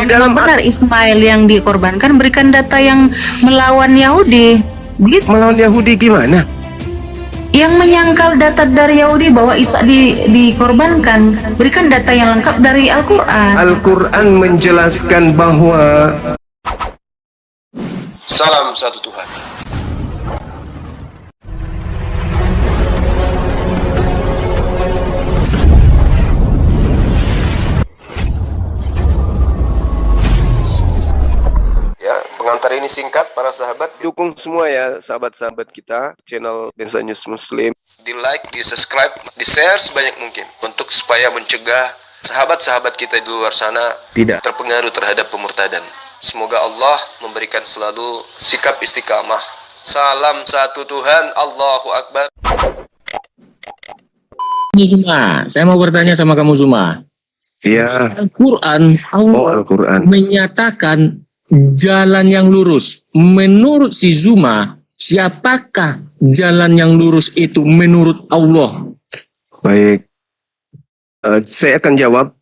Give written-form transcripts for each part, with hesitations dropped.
Kalau memang benar Ismail yang dikorbankan, berikan data yang melawan Yahudi. Begitu. Melawan Yahudi gimana? Yang menyangkal data dari Yahudi bahwa Isa dikorbankan, berikan data yang lengkap dari Al-Quran. Al-Quran menjelaskan bahwa Salam satu Tuhan. Ya, pengantar ini singkat para sahabat. dukung semua ya sahabat-sahabat kita channel Densa News Muslim. Di like, di subscribe, di share sebanyak mungkin untuk supaya mencegah sahabat-sahabat kita di luar sana Tidak. terpengaruh terhadap pemurtadan. Semoga Allah memberikan selalu sikap istiqamah. Salam satu Tuhan, Allahu Akbar. Zuma, saya mau bertanya sama kamu Zuma. Iya. Al-Quran, Oh, Allah Al-Quran. menyatakan jalan yang lurus. Menurut si Zuma, siapakah jalan yang lurus itu menurut Allah? Baik. Saya akan jawab.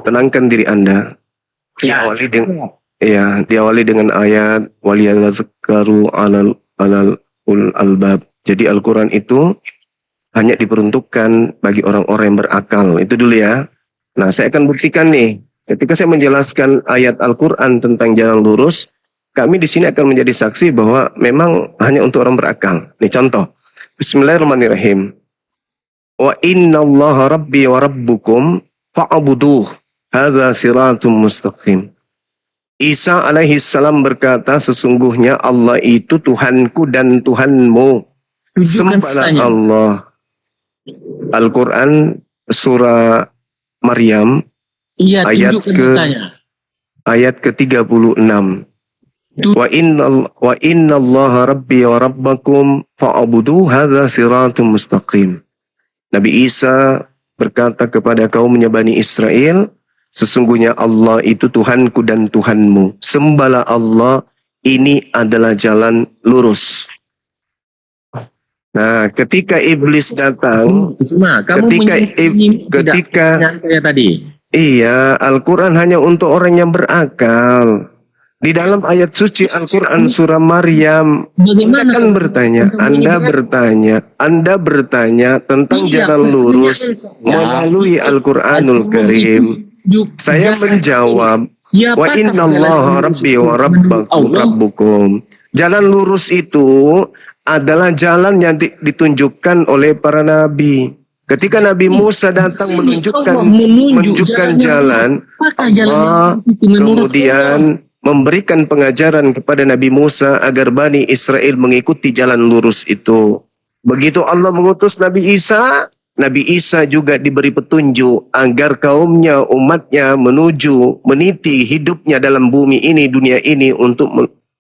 Tenangkan diri Anda. Diawali dengan ayat waliyadzkaru alal albab. Jadi Al-Quran itu hanya diperuntukkan bagi orang-orang yang berakal. Itu dulu ya. Nah, saya akan buktikan nih. Ketika saya menjelaskan ayat Al-Quran tentang jalan lurus, kami di sini akan menjadi saksi bahwa memang hanya untuk orang berakal. Nih contoh. Bismillahirrahmanirrahim. Wa innallaha rabbi wa rabbukum fa'buduh. Hadza siratum mustaqim. Isa alaihi salam berkata, sesungguhnya Allah itu Tuhanku dan Tuhanmu. Tunjukkan Sembahlah sisanya. Allah. Al-Quran surah Maryam Iya, ayat tunjukkan ke- sisanya. ayat ke-36. Wa innallaha rabbi wa rabbakum fa'budu hadza siratum mustaqim. Nabi Isa berkata kepada kaumnya Bani Israel, sesungguhnya Allah itu Tuhanku dan Tuhanmu. Sembahlah Allah, ini adalah jalan lurus. Nah, ketika iblis datang, Zuma, kamu ketika saya tadi. iya, Al-Quran hanya untuk orang yang berakal. Di dalam ayat suci Al-Quran surah Maryam, Bagaimana Anda bertanya tentang Iya, jalan lurus melalui Al-Quranul Karim. Saya menjawab, wa innallaha rabbi wa rabbukum. Jalan lurus itu adalah jalan yang ditunjukkan oleh para nabi. Ketika Nabi Musa datang menunjukkan jalan, Allah kemudian memberikan pengajaran kepada Nabi Musa agar Bani Israel mengikuti jalan lurus itu. Begitu Allah mengutus Nabi Isa juga diberi petunjuk agar kaumnya, umatnya meniti hidupnya dalam bumi ini, dunia ini untuk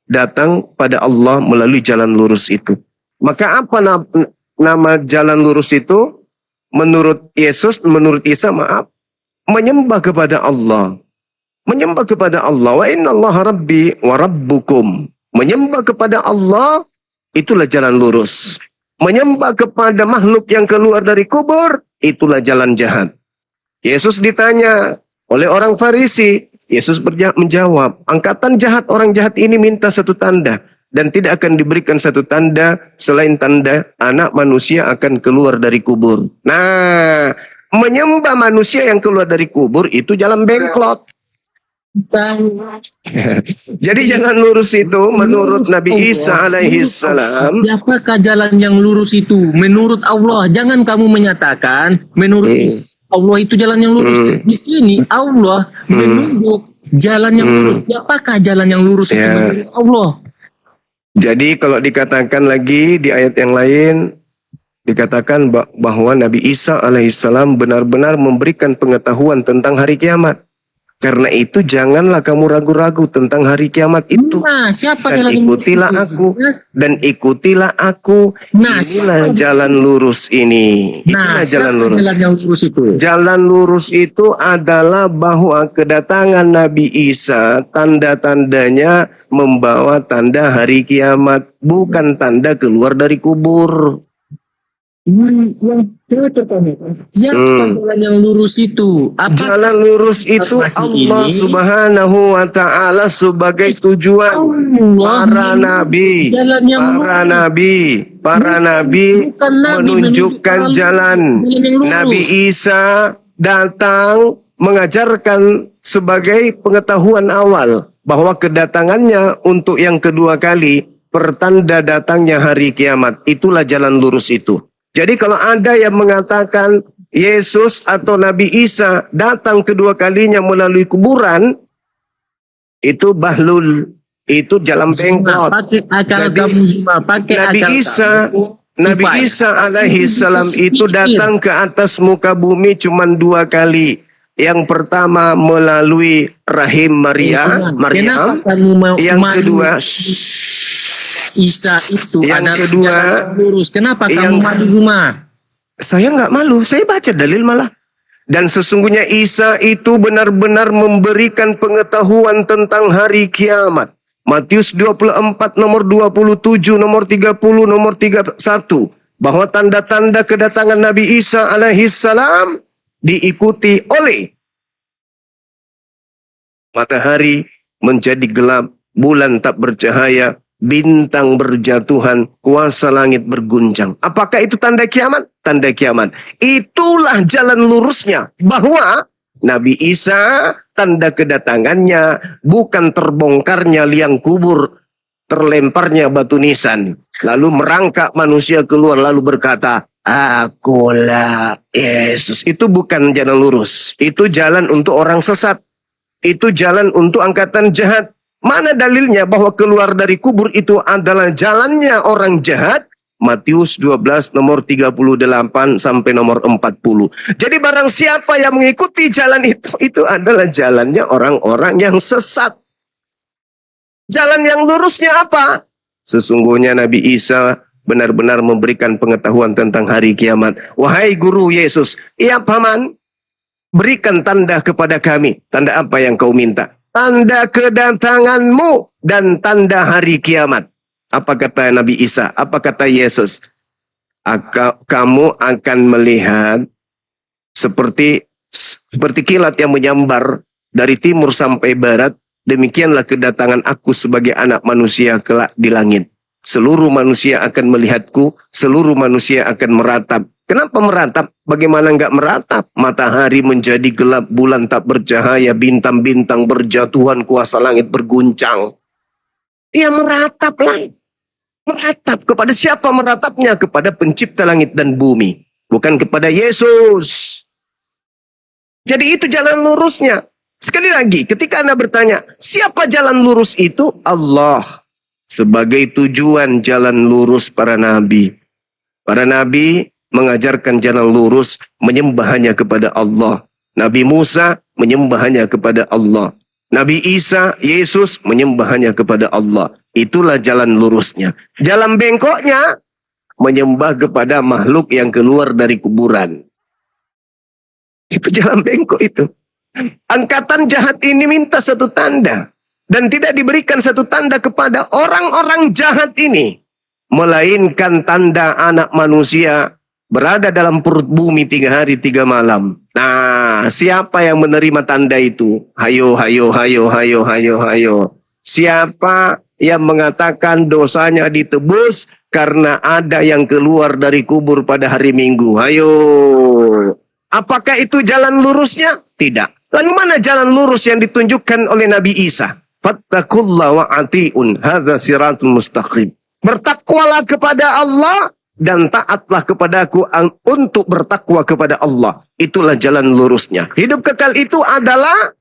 datang pada Allah melalui jalan lurus itu. Maka apa nama jalan lurus itu? Menurut Isa, menyembah kepada Allah. Menyembah kepada Allah. Wa innallaha rabbi wa rabbukum. Menyembah kepada Allah, itulah jalan lurus. Menyembah kepada makhluk yang keluar dari kubur, itulah jalan jahat. Yesus ditanya oleh orang Farisi. Yesus menjawab, angkatan jahat, orang jahat ini minta satu tanda. Dan tidak akan diberikan satu tanda selain tanda anak manusia akan keluar dari kubur. Nah, menyembah manusia yang keluar dari kubur itu jalan bengklot. Jadi jalan lurus itu menurut Nabi Isa alaihi salam. Siapakah jalan yang lurus itu? Menurut Allah. Jangan kamu menyatakan menurut Allah itu jalan yang lurus. Di sini Allah menunjuk jalan yang lurus. Siapakah jalan yang lurus itu menurut Allah? Jadi kalau dikatakan lagi di ayat yang lain, dikatakan bahwa Nabi Isa alaihissalam benar-benar memberikan pengetahuan tentang hari kiamat. Karena itu janganlah kamu ragu-ragu tentang hari kiamat itu. Nah, siapa Dan ikutilah aku. Dan ikutilah aku. Nah, Inilah jalan lurus ini. Itulah jalan lurus. Jalan yang lurus itu. Jalan lurus itu adalah bahwa kedatangan Nabi Isa, tanda-tandanya membawa tanda hari kiamat, bukan tanda keluar dari kubur. Siapa jalan yang lurus itu? Jalan lurus itu Allah Subhanahu wa Ta'ala sebagai tujuan. Para nabi, para nabi menunjukkan jalan. Nabi Isa datang mengajarkan sebagai pengetahuan awal bahwa kedatangannya untuk yang kedua kali pertanda datangnya hari kiamat. Itulah jalan lurus itu. Jadi kalau ada yang mengatakan Yesus atau Nabi Isa datang kedua kalinya melalui kuburan, itu bahlul, itu jalan bengkok. Jadi Nabi Isa alaihi salam itu datang ke atas muka bumi cuma 2 kali. Yang pertama melalui rahim Maryam. Yang kedua Isa itu yang kedua lurus. Kenapa kamu malu rumah? Saya nggak malu, saya baca dalil malah. Dan sesungguhnya Isa itu benar-benar memberikan pengetahuan tentang hari kiamat. Matius 24 nomor 27, nomor 30, nomor 31. Bahwa tanda-tanda kedatangan Nabi Isa alaihi salam diikuti oleh matahari menjadi gelap, bulan tak bercahaya, bintang berjatuhan, kuasa langit berguncang. Apakah itu tanda kiamat? Tanda kiamat. Itulah jalan lurusnya. Bahwa Nabi Isa, tanda kedatangannya bukan terbongkarnya liang kubur, terlemparnya batu nisan. Lalu merangkak manusia keluar lalu berkata, "Akulah Yesus." Itu bukan jalan lurus. Itu jalan untuk orang sesat. Itu jalan untuk angkatan jahat. Mana dalilnya bahwa keluar dari kubur itu adalah jalannya orang jahat? Matius 12 nomor 38 sampai nomor 40. Jadi barang siapa yang mengikuti jalan itu adalah jalannya orang-orang yang sesat. Jalan yang lurusnya apa? Sesungguhnya Nabi Isa benar-benar memberikan pengetahuan tentang hari kiamat. Wahai guru Yesus, ya paman, berikan tanda kepada kami. Tanda apa yang kau minta? Tanda kedatanganmu dan tanda hari kiamat. Apa kata Nabi Isa? Apa kata Yesus? Kamu akan melihat seperti kilat yang menyambar dari timur sampai barat. Demikianlah kedatangan aku sebagai anak manusia kelak di langit. Seluruh manusia akan melihatku, seluruh manusia akan meratap. Kenapa meratap? Bagaimana enggak meratap? Matahari menjadi gelap, bulan tak bercahaya, bintang-bintang berjatuhan, kuasa langit berguncang. Ia meratap lah. Meratap. Kepada siapa meratapnya? Kepada pencipta langit dan bumi. Bukan kepada Yesus. Jadi itu jalan lurusnya. Sekali lagi, ketika Anda bertanya, siapa jalan lurus itu? Allah. Sebagai tujuan jalan lurus para nabi. Para nabi mengajarkan jalan lurus, menyembah hanya kepada Allah. Nabi Musa menyembah hanya kepada Allah. Nabi Isa, Yesus menyembah hanya kepada Allah. Itulah jalan lurusnya. Jalan bengkoknya menyembah kepada makhluk yang keluar dari kuburan. Itu jalan bengkok itu. Angkatan jahat ini minta satu tanda. Dan tidak diberikan satu tanda kepada orang-orang jahat ini. Melainkan tanda anak manusia berada dalam perut bumi 3 hari 3 malam. Nah, siapa yang menerima tanda itu? Hayo, hayo, hayo, hayo, hayo, hayo. Siapa yang mengatakan dosanya ditebus karena ada yang keluar dari kubur pada hari Minggu? Hayo. Apakah itu jalan lurusnya? Tidak. Lalu mana jalan lurus yang ditunjukkan oleh Nabi Isa? Fattakullah wa ati'un. Hadza siratul mustaqim. Bertakwalah kepada Allah dan taatlah kepadaku untuk bertakwa kepada Allah. Itulah jalan lurusnya. Hidup kekal itu adalah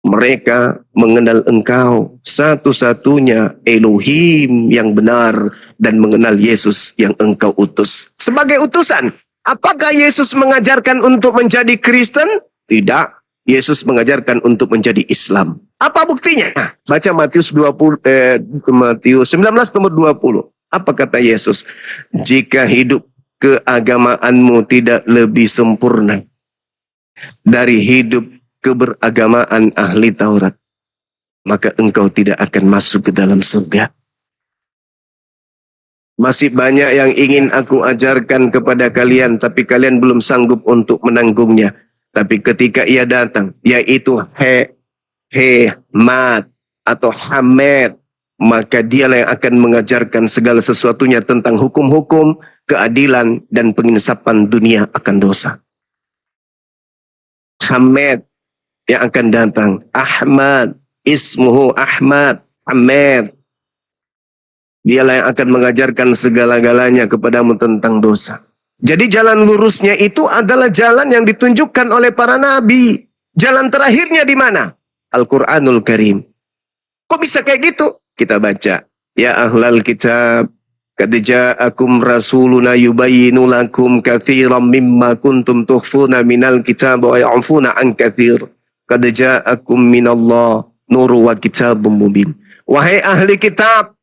mereka mengenal engkau satu-satunya Elohim yang benar dan mengenal Yesus yang engkau utus. Sebagai utusan, apakah Yesus mengajarkan untuk menjadi Kristen? Tidak. Yesus mengajarkan untuk menjadi Islam. Apa buktinya? Baca Matius 19 nomor 20. Apa kata Yesus? Jika hidup keagamaanmu tidak lebih sempurna dari hidup keberagamaan ahli Taurat, maka engkau tidak akan masuk ke dalam surga. Masih banyak yang ingin aku ajarkan kepada kalian, tapi kalian belum sanggup untuk menanggungnya. Tapi ketika ia datang, yaitu Mat atau Hamed, maka dialah yang akan mengajarkan segala sesuatunya tentang hukum-hukum, keadilan, dan penginsapan dunia akan dosa. Hamed yang akan datang. Ahmad, ismuhu Ahmad, Hamed. Dialah yang akan mengajarkan segala-galanya kepadamu tentang dosa. Jadi jalan lurusnya itu adalah jalan yang ditunjukkan oleh para nabi. Jalan terakhirnya di mana? Al-Quranul Karim. Kok bisa kayak gitu? Kita baca. Ya ahlal kitab, qad ja'akum rasuluna yubayyinu lakum katsiran mimma kuntum tukhfuna minal kitab wa ya'funa an katsir. Qad ja'akum minallah nuru wa kitabun mubin. Wahai ahli kitab,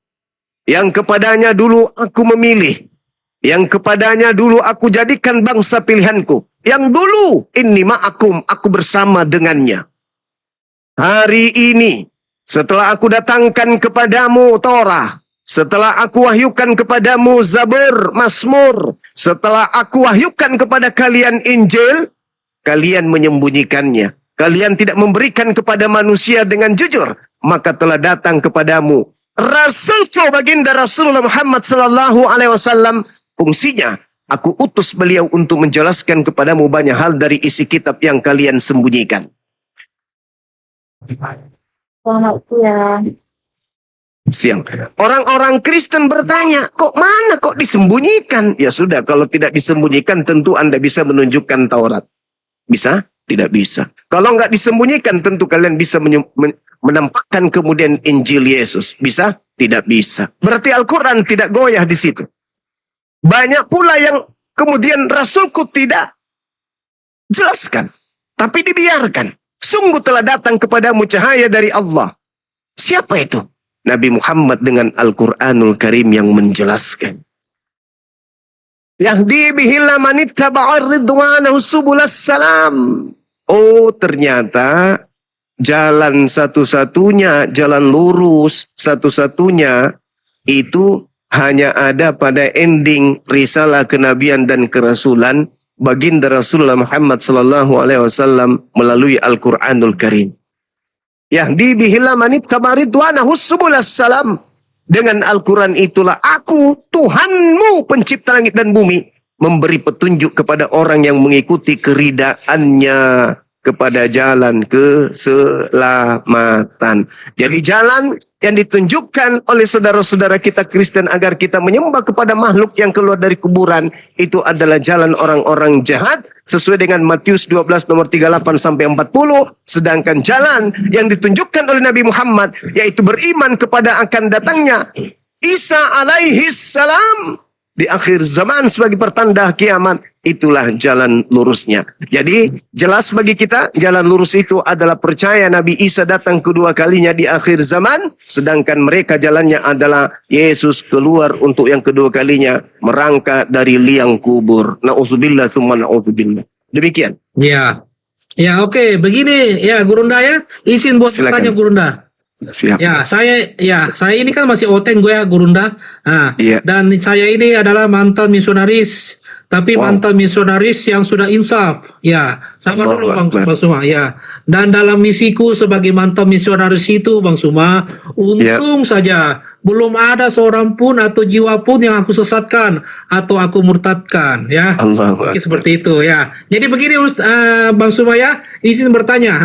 yang kepadanya dulu aku memilih, yang kepadanya dulu aku jadikan bangsa pilihanku, yang dulu inni ma'akum, aku bersama dengannya. Hari ini, setelah aku datangkan kepadamu Torah, setelah aku wahyukan kepadamu Zabur, Mazmur, setelah aku wahyukan kepada kalian Injil, kalian menyembunyikannya. Kalian tidak memberikan kepada manusia dengan jujur, maka telah datang kepadamu Rasulku baginda Rasulullah Muhammad sallallahu alaihi wasallam. Fungsinya aku utus beliau untuk menjelaskan kepadamu banyak hal dari isi kitab yang kalian sembunyikan. Siang. Orang-orang Kristen bertanya, kok mana kok disembunyikan? Ya sudah, kalau tidak disembunyikan tentu Anda bisa menunjukkan Taurat. Bisa? Tidak bisa. Kalau nggak disembunyikan tentu kalian bisa menampakkan kemudian Injil Yesus. Bisa? Tidak bisa. Berarti Al-Quran tidak goyah di situ. Banyak pula yang kemudian Rasulku tidak jelaskan. Tapi dibiarkan. Sungguh telah datang kepadamu cahaya dari Allah. Siapa itu? Nabi Muhammad dengan Al-Quranul Karim yang menjelaskan. Yahdi bihilla manittaba'a ridwanahu subulas salam. Oh, ternyata jalan satu-satunya, jalan lurus satu-satunya itu hanya ada pada ending risalah kenabian dan kerasulan baginda Rasulullah Muhammad sallallahu alaihi wasallam melalui Al-Qur'anul Karim. Yahdi bihilla manittaba'a ridwanahu subulas salam. Dengan Al-Quran itulah aku, Tuhanmu pencipta langit dan bumi, memberi petunjuk kepada orang yang mengikuti keridaannya kepada jalan keselamatan. Jadi jalan yang ditunjukkan oleh saudara-saudara kita Kristen agar kita menyembah kepada makhluk yang keluar dari kuburan, itu adalah jalan orang-orang jahat sesuai dengan Matius 12 nomor 38 sampai 40. Sedangkan jalan yang ditunjukkan oleh Nabi Muhammad yaitu beriman kepada akan datangnya Isa alaihi salam di akhir zaman sebagai pertanda kiamat, itulah jalan lurusnya. Jadi jelas bagi kita jalan lurus itu adalah percaya Nabi Isa datang kedua kalinya di akhir zaman, sedangkan mereka jalannya adalah Yesus keluar untuk yang kedua kalinya merangkak dari liang kubur. Na'udzubillah tsumma na'udzubillah. Demikian. Ya. Ya, oke. Begini ya Gurunda ya. Izin buat Silakan. bertanya Gurunda. Siap. Ya, saya ini kan masih oteng gue ya Gurunda. Nah, Iya. dan saya ini adalah mantan misionaris, tapi mantan misionaris yang sudah insaf. Ya, sama dulu Bang Suma. Ya. Dan dalam misiku sebagai mantan misionaris itu Bang Suma, untung saja belum ada seorang pun atau jiwa pun yang aku sesatkan atau aku murtadkan ya. Oke, seperti itu ya. Jadi begini Bang Suma ya, izin bertanya.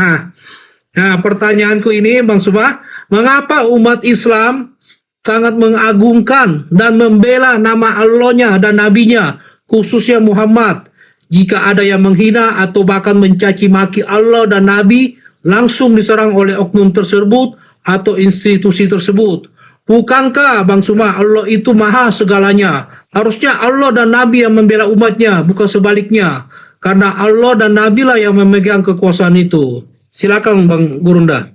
Nah, pertanyaanku ini Bang Suma, mengapa umat Islam sangat mengagungkan dan membela nama Allahnya dan Nabinya, khususnya Muhammad? Jika ada yang menghina atau bahkan mencaci maki Allah dan Nabi, langsung diserang oleh oknum tersebut atau institusi tersebut. Bukankah Bang Suma Allah itu maha segalanya? Harusnya Allah dan Nabi yang membela umatnya, bukan sebaliknya. Karena Allah dan Nabi lah yang memegang kekuasaan itu. Silakan Bang Gurunda.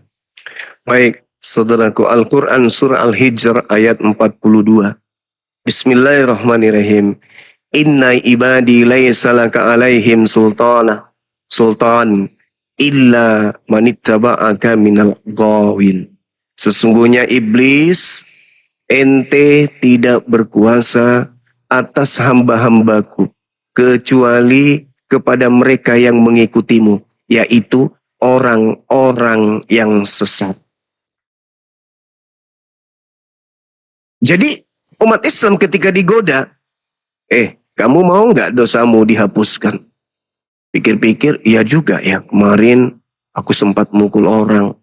Baik, saudaraku, Al-Quran Surah Al-Hijr ayat 42. Bismillahirrahmanirrahim. Inna ibadi laysa laka alaihim sultan illa manittaba'aka minal ghawin. Sesungguhnya iblis ente tidak berkuasa atas hamba-hambaku kecuali kepada mereka yang mengikutimu, yaitu orang-orang yang sesat. Jadi umat Islam ketika digoda, kamu mau nggak dosamu dihapuskan? Pikir-pikir, iya juga ya, kemarin aku sempat mukul orang,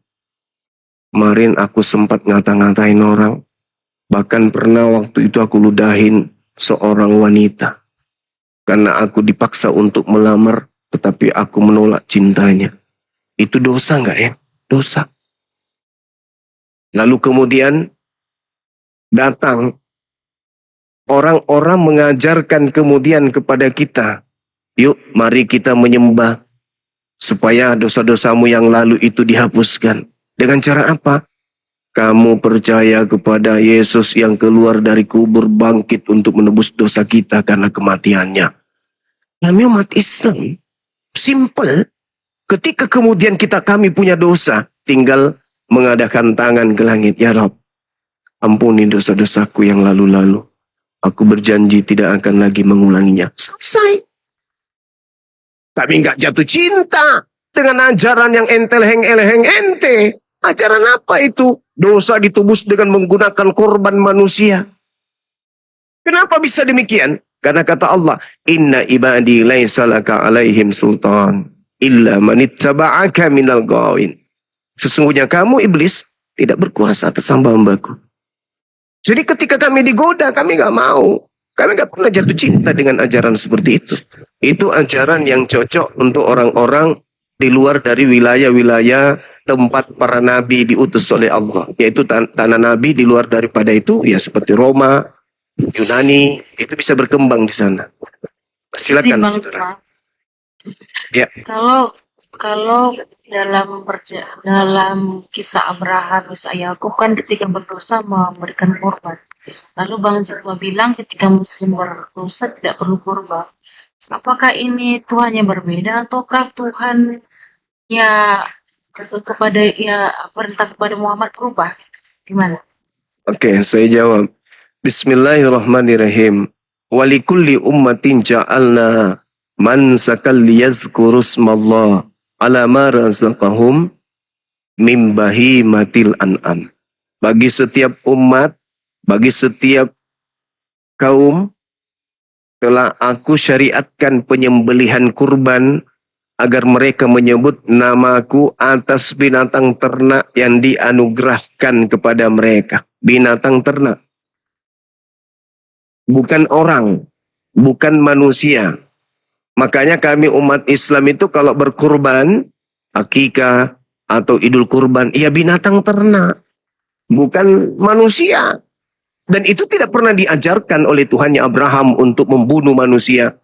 kemarin aku sempat ngata-ngatain orang, bahkan pernah waktu itu aku ludahin seorang wanita karena aku dipaksa untuk melamar, tetapi aku menolak cintanya. Itu dosa nggak ya? Dosa. Lalu kemudian datang orang-orang mengajarkan kemudian kepada kita, yuk mari kita menyembah supaya dosa-dosamu yang lalu itu dihapuskan. Dengan cara apa? Kamu percaya kepada Yesus yang keluar dari kubur bangkit untuk menebus dosa kita karena kematiannya. Kami umat Islam, simple. Ketika kemudian kami punya dosa, tinggal mengadakan tangan ke langit. Ya Rabb, ampuni dosa-dosaku yang lalu-lalu. Aku berjanji tidak akan lagi mengulanginya. Selesai. Kami nggak jatuh cinta dengan ajaran yang entelheng-eleheng ente. Ajaran apa itu? Dosa ditebus dengan menggunakan korban manusia. Kenapa bisa demikian? Karena kata Allah, Inna ibadi laisa laka alaihim sultan illa manittaba'aka minal ghawin. Sesungguhnya kamu iblis tidak berkuasa atas hamba-hambaku. Jadi ketika kami digoda, kami nggak mau. Kami nggak pernah jatuh cinta dengan ajaran seperti itu. Itu ajaran yang cocok untuk orang-orang di luar dari wilayah-wilayah tempat para nabi diutus oleh Allah. Yaitu tanah nabi di luar daripada itu, ya seperti Roma, Yunani, itu bisa berkembang di sana. Silakan, saudara. Ya. Kalau dalam kisah Abraham, Ishak, Yakub kan ketika berdosa memberikan korban. Lalu Bang Zikwa bilang ketika Muslim berdosa tidak perlu korban. Apakah ini Tuhannya berbeda ataukah Tuhan ya perintah kepada Muhammad berubah? Gimana? Oke, saya jawab. Bismillahirrahmanirrahim. Walikulli ummatin ja'alna mansakal liyazkuru ismallah ala ma razaqahum mim bahimatil an'am. Bagi setiap umat, bagi setiap kaum telah aku syariatkan penyembelihan kurban agar mereka menyebut namaku atas binatang ternak yang dianugerahkan kepada mereka. Binatang ternak. Bukan orang, bukan manusia. Makanya kami umat Islam itu kalau berkurban, akikah atau idul kurban, ya binatang ternak. Bukan manusia. Dan itu tidak pernah diajarkan oleh Tuhannya Abraham untuk membunuh manusia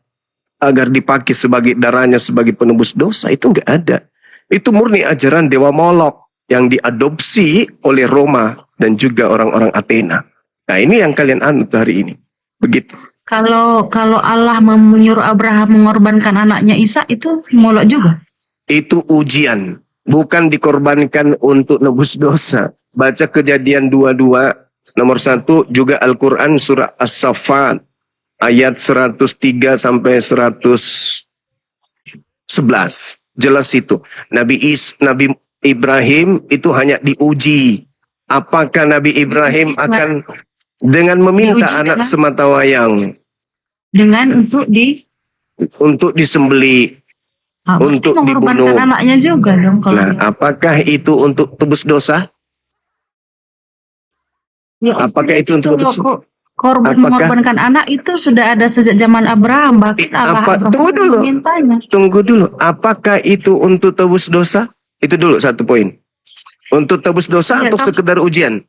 agar dipakai sebagai darahnya sebagai penebus dosa. Itu enggak ada. Itu murni ajaran Dewa Molok yang diadopsi oleh Roma dan juga orang-orang Athena. Nah ini yang kalian anut hari ini. Begitu. Kalau Allah menyuruh Abraham mengorbankan anaknya Ishak, itu Molok juga? Itu ujian. Bukan dikorbankan untuk nebus dosa. Baca Kejadian 22 nomor 1, juga Al-Quran surah As-Saffat ayat 103 sampai 111. Jelas itu. Nabi Ibrahim itu hanya diuji. Apakah Nabi Ibrahim akan dengan meminta anak sematawayang? Dengan untuk disembeli, untuk dibunuh. Anaknya juga dong. Kalau apakah itu untuk tebus dosa? Ya, apakah itu untuk mengorbankan anak itu sudah ada sejak zaman Abraham, bahkan Tunggu dulu. Apakah itu untuk tebus dosa? Itu dulu satu poin. Untuk tebus dosa atau sekedar ujian?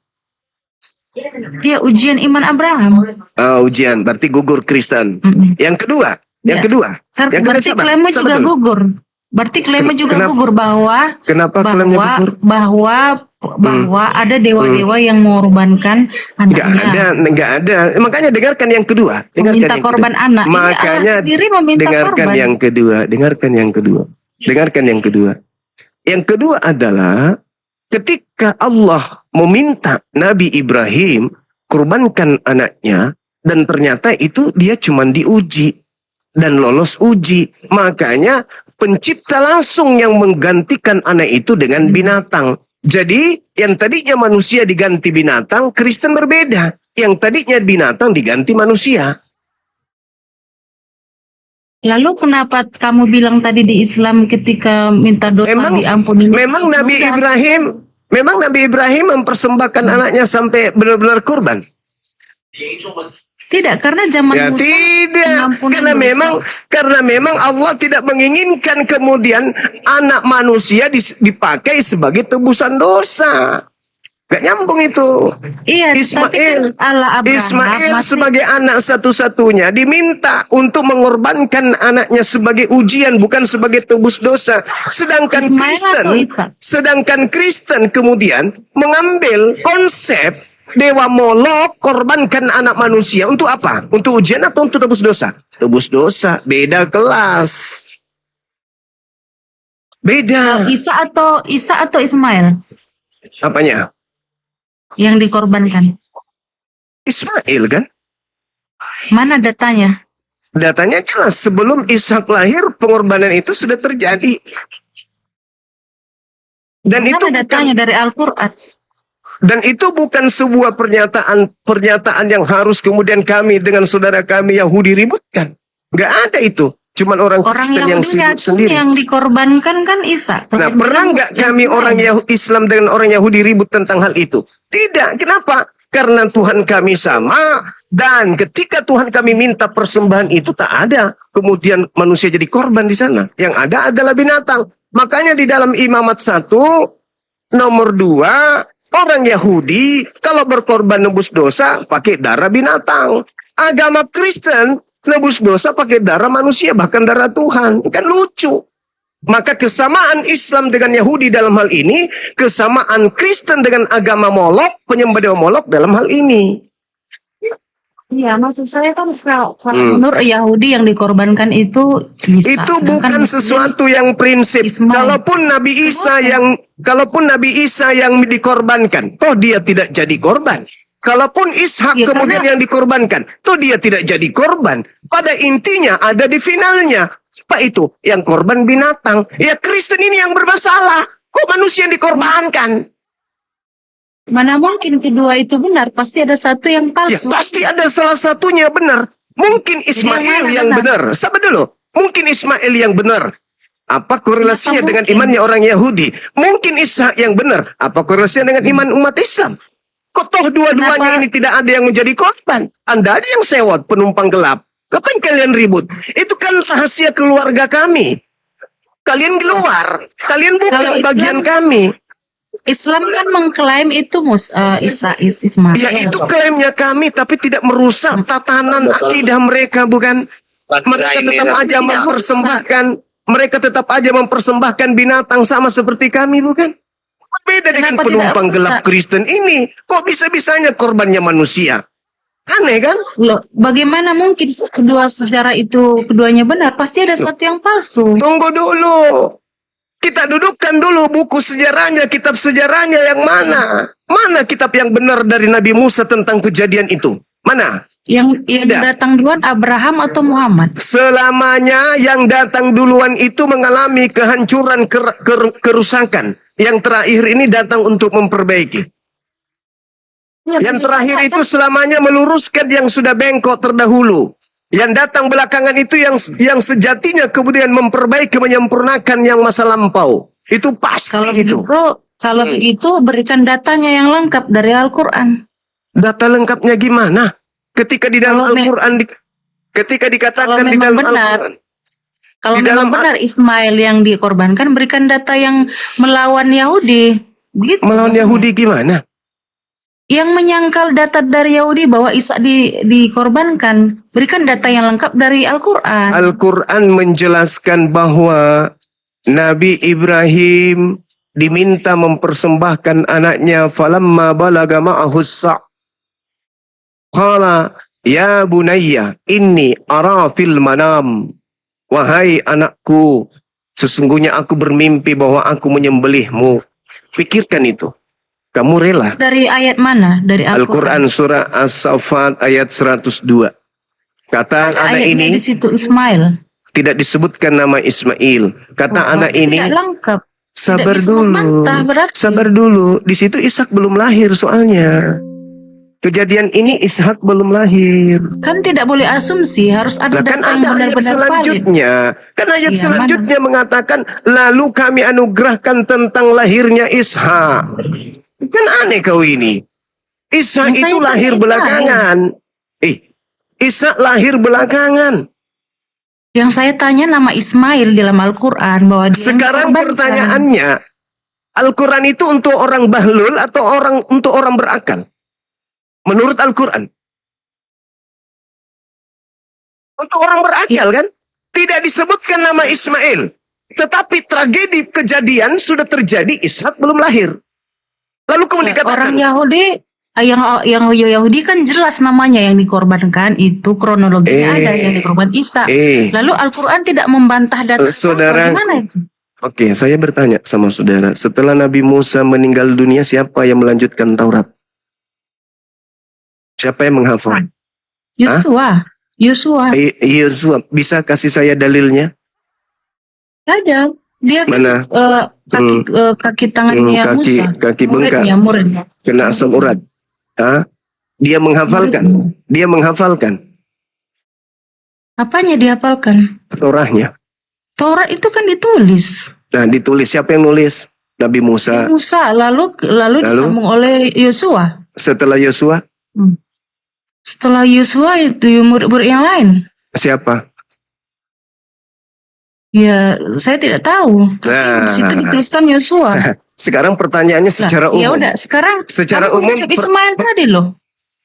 Ya, ujian iman Abraham. Ujian, berarti gugur Kristen. Yang kedua, berarti klaimnya juga gugur. Berarti klaimnya juga gugur bahwa bahwa ada dewa-dewa yang mengorbankan anaknya. Enggak ada. Makanya dengarkan yang kedua. Meminta korban anak. Makanya dengarkan yang kedua. Dengarkan yang kedua. Yang kedua adalah ketika Allah meminta Nabi Ibrahim kurbankan anaknya, dan ternyata itu dia cuma diuji dan lolos uji. Makanya pencipta langsung yang menggantikan anak itu dengan binatang. Jadi yang tadinya manusia diganti binatang, Kristen berbeda. Yang tadinya binatang diganti manusia. Lalu kenapa kamu bilang tadi di Islam ketika minta dosa diampuni? Memang Nabi Ibrahim mempersembahkan anaknya sampai benar-benar kurban. Tidak, karena zaman Ya Musa tidak, karena memang Allah tidak menginginkan kemudian anak manusia dipakai sebagai tebusan dosa. Gak nyambung itu. Iya, Ismail sebagai anak satu-satunya diminta untuk mengorbankan anaknya sebagai ujian, bukan sebagai tebus dosa. Sedangkan Kristen kemudian mengambil konsep Dewa Molok korbankan anak manusia untuk apa? Untuk ujian atau untuk tebus dosa? Tebus dosa, beda kelas. Beda. Isa atau Ismail? Apanya? Yang dikorbankan. Ismail kan? Mana datanya? Datanya jelas sebelum Ishak lahir pengorbanan itu sudah terjadi. Dan Mana itu datanya dari Al-Qur'an? Dan itu bukan sebuah pernyataan yang harus kemudian kami dengan saudara kami Yahudi ributkan. Nggak ada itu. Cuman orang Kristen yang sibuk sendiri. Yang dikorbankan kan Isa. Nah, pernah nggak kami orang Islam dengan orang Yahudi ribut tentang hal itu? Tidak. Kenapa? Karena Tuhan kami sama. Dan ketika Tuhan kami minta persembahan itu tak ada. Kemudian manusia jadi korban di sana. Yang ada adalah binatang. Makanya di dalam Imamat 1, nomor 2, orang Yahudi kalau berkorban nebus dosa pakai darah binatang. Agama Kristen nebus dosa pakai darah manusia, bahkan darah Tuhan. Kan lucu. Maka kesamaan Islam dengan Yahudi dalam hal ini, kesamaan Kristen dengan agama Molok, penyembah dewa Molok dalam hal ini. Iya, maksud saya kan kalau menurut Yahudi yang dikorbankan itu Isa. Itu bukan sesuatu yang prinsip. Kalaupun Nabi Isa yang dikorbankan, toh dia tidak jadi korban. Kalaupun Ishak kemudian yang dikorbankan, toh dia tidak jadi korban. Pada intinya ada di finalnya. Apa itu? Yang korban binatang. Ya Kristen ini yang bermasalah. Kok manusia yang dikorbankan? Mana mungkin kedua itu benar? Pasti ada satu yang Ya, palsu. pasti ada salah satunya benar. Mungkin Ismail yang benar. Sabar dulu. Mungkin Ismail yang benar. Apa korelasinya dengan imannya orang Yahudi? Mungkin Ishak yang benar. Apa korelasinya dengan iman umat Islam? Kok toh dua-duanya ini tidak ada yang menjadi korban? Anda aja yang sewot, penumpang gelap. Kapan kalian ribut? Itu kan rahasia keluarga kami. Kalian keluar. Kalian bukan bagian kami. Islam kan mengklaim itu Ismail. Ya itu klaimnya kami, tapi tidak merusak tatanan akidah mereka, bukan? Mereka tetap aja mempersembahkan binatang sama seperti kami, bukan? Beda dengan penumpang gelap Kristen ini. Kok bisa-bisanya korbannya manusia? Aneh kan? Loh, bagaimana mungkin kedua sejarah itu keduanya benar? Pasti ada satu yang palsu. Tunggu dulu. Kita dudukkan dulu buku sejarahnya, kitab sejarahnya yang mana? Mana kitab yang benar dari Nabi Musa tentang kejadian itu? Mana? Yang datang duluan Abraham atau Muhammad? Selamanya yang datang duluan itu mengalami kehancuran, kerusakan. Yang terakhir ini datang untuk memperbaiki. Ya, yang terakhir itu selamanya meluruskan yang sudah bengkok terdahulu. Yang datang belakangan itu yang sejatinya kemudian memperbaiki, menyempurnakan yang masa lampau. Itu pasti. Kalau begitu berikan datanya yang lengkap dari Al-Quran. Data lengkapnya gimana? Ketika di dalam Al-Quran, ketika dikatakan di dalam Al-Quran. Kalau memang benar Ismail yang dikorbankan, berikan data yang melawan Yahudi. Begitu. Melawan Yahudi gimana? Yang menyangkal data dari Yahudi bahwa Isa dikorbankan, berikan data yang lengkap dari Al-Quran. Al-Quran menjelaskan bahwa Nabi Ibrahim diminta mempersembahkan anaknya falamma balaga ma'ahu sa' qala ya bunayya inni ara fil manam. Wahai anakku, sesungguhnya aku bermimpi bahwa aku menyembelihmu. Pikirkan itu. Kamu rela? Dari ayat mana? Dari Al-Quran. Al-Quran surah As-Saffat ayat 102. Kata anak Ayatnya ini di situ Ismail. tidak disebutkan nama Ismail. Kata anak ini, Tidak lengkap. sabar bisa dulu, membantah, berarti. sabar dulu. Di situ Ishak belum lahir soalnya. Kejadian ini Ishak belum lahir. Kan tidak boleh asumsi, harus ada Nah, kan data yang ada ayat benar-benar valid. selanjutnya. Kan ayat Iya, selanjutnya mengatakan, lalu kami anugerahkan tentang lahirnya Ishak. Kan aneh kau ini. Ishak Yang saya itu tanya lahir itu belakangan. Ishak lahir belakangan. Yang saya tanya nama Ismail dalam Al-Quran bahwa dia yang Sekarang dikorbankan. pertanyaannya, Al-Quran itu untuk orang bahlul atau untuk orang berakal? Menurut Al-Quran. Untuk orang berakal kan? Tidak disebutkan nama Ismail. Tetapi tragedi kejadian sudah terjadi, Ishak belum lahir. Lalu kemudian dikatakan, Orang Yahudi, yang Yahudi kan jelas namanya yang dikorbankan, itu kronologinya ada yang dikorban Isa. Lalu Al-Quran tidak membantah data. saudara, gimana itu? Oke, saya bertanya sama saudara, setelah Nabi Musa meninggal dunia, siapa yang melanjutkan Taurat? Siapa yang menghafal? Yosua. Yosua, bisa kasih saya dalilnya? Ada. Dia Mana? kaki tangannya Musa. Kaki bengkak. Muridnya. Kena asam urat. Dia menghafalkan. Dia menghafalkan. Apanya dihafalkan? Torahnya. Taurat itu kan ditulis. Nah, ditulis. Siapa yang nulis? Nabi Musa. Musa, lalu disambung oleh Yosua. Setelah Yosua? Setelah Yosua itu murid-murid yang lain. Siapa? Ya, saya tidak tahu. Tapi di situ dituliskan Yosua. Sekarang pertanyaannya secara umum. Ya udah, sekarang secara kamu umum menjawab Ismail tadi loh.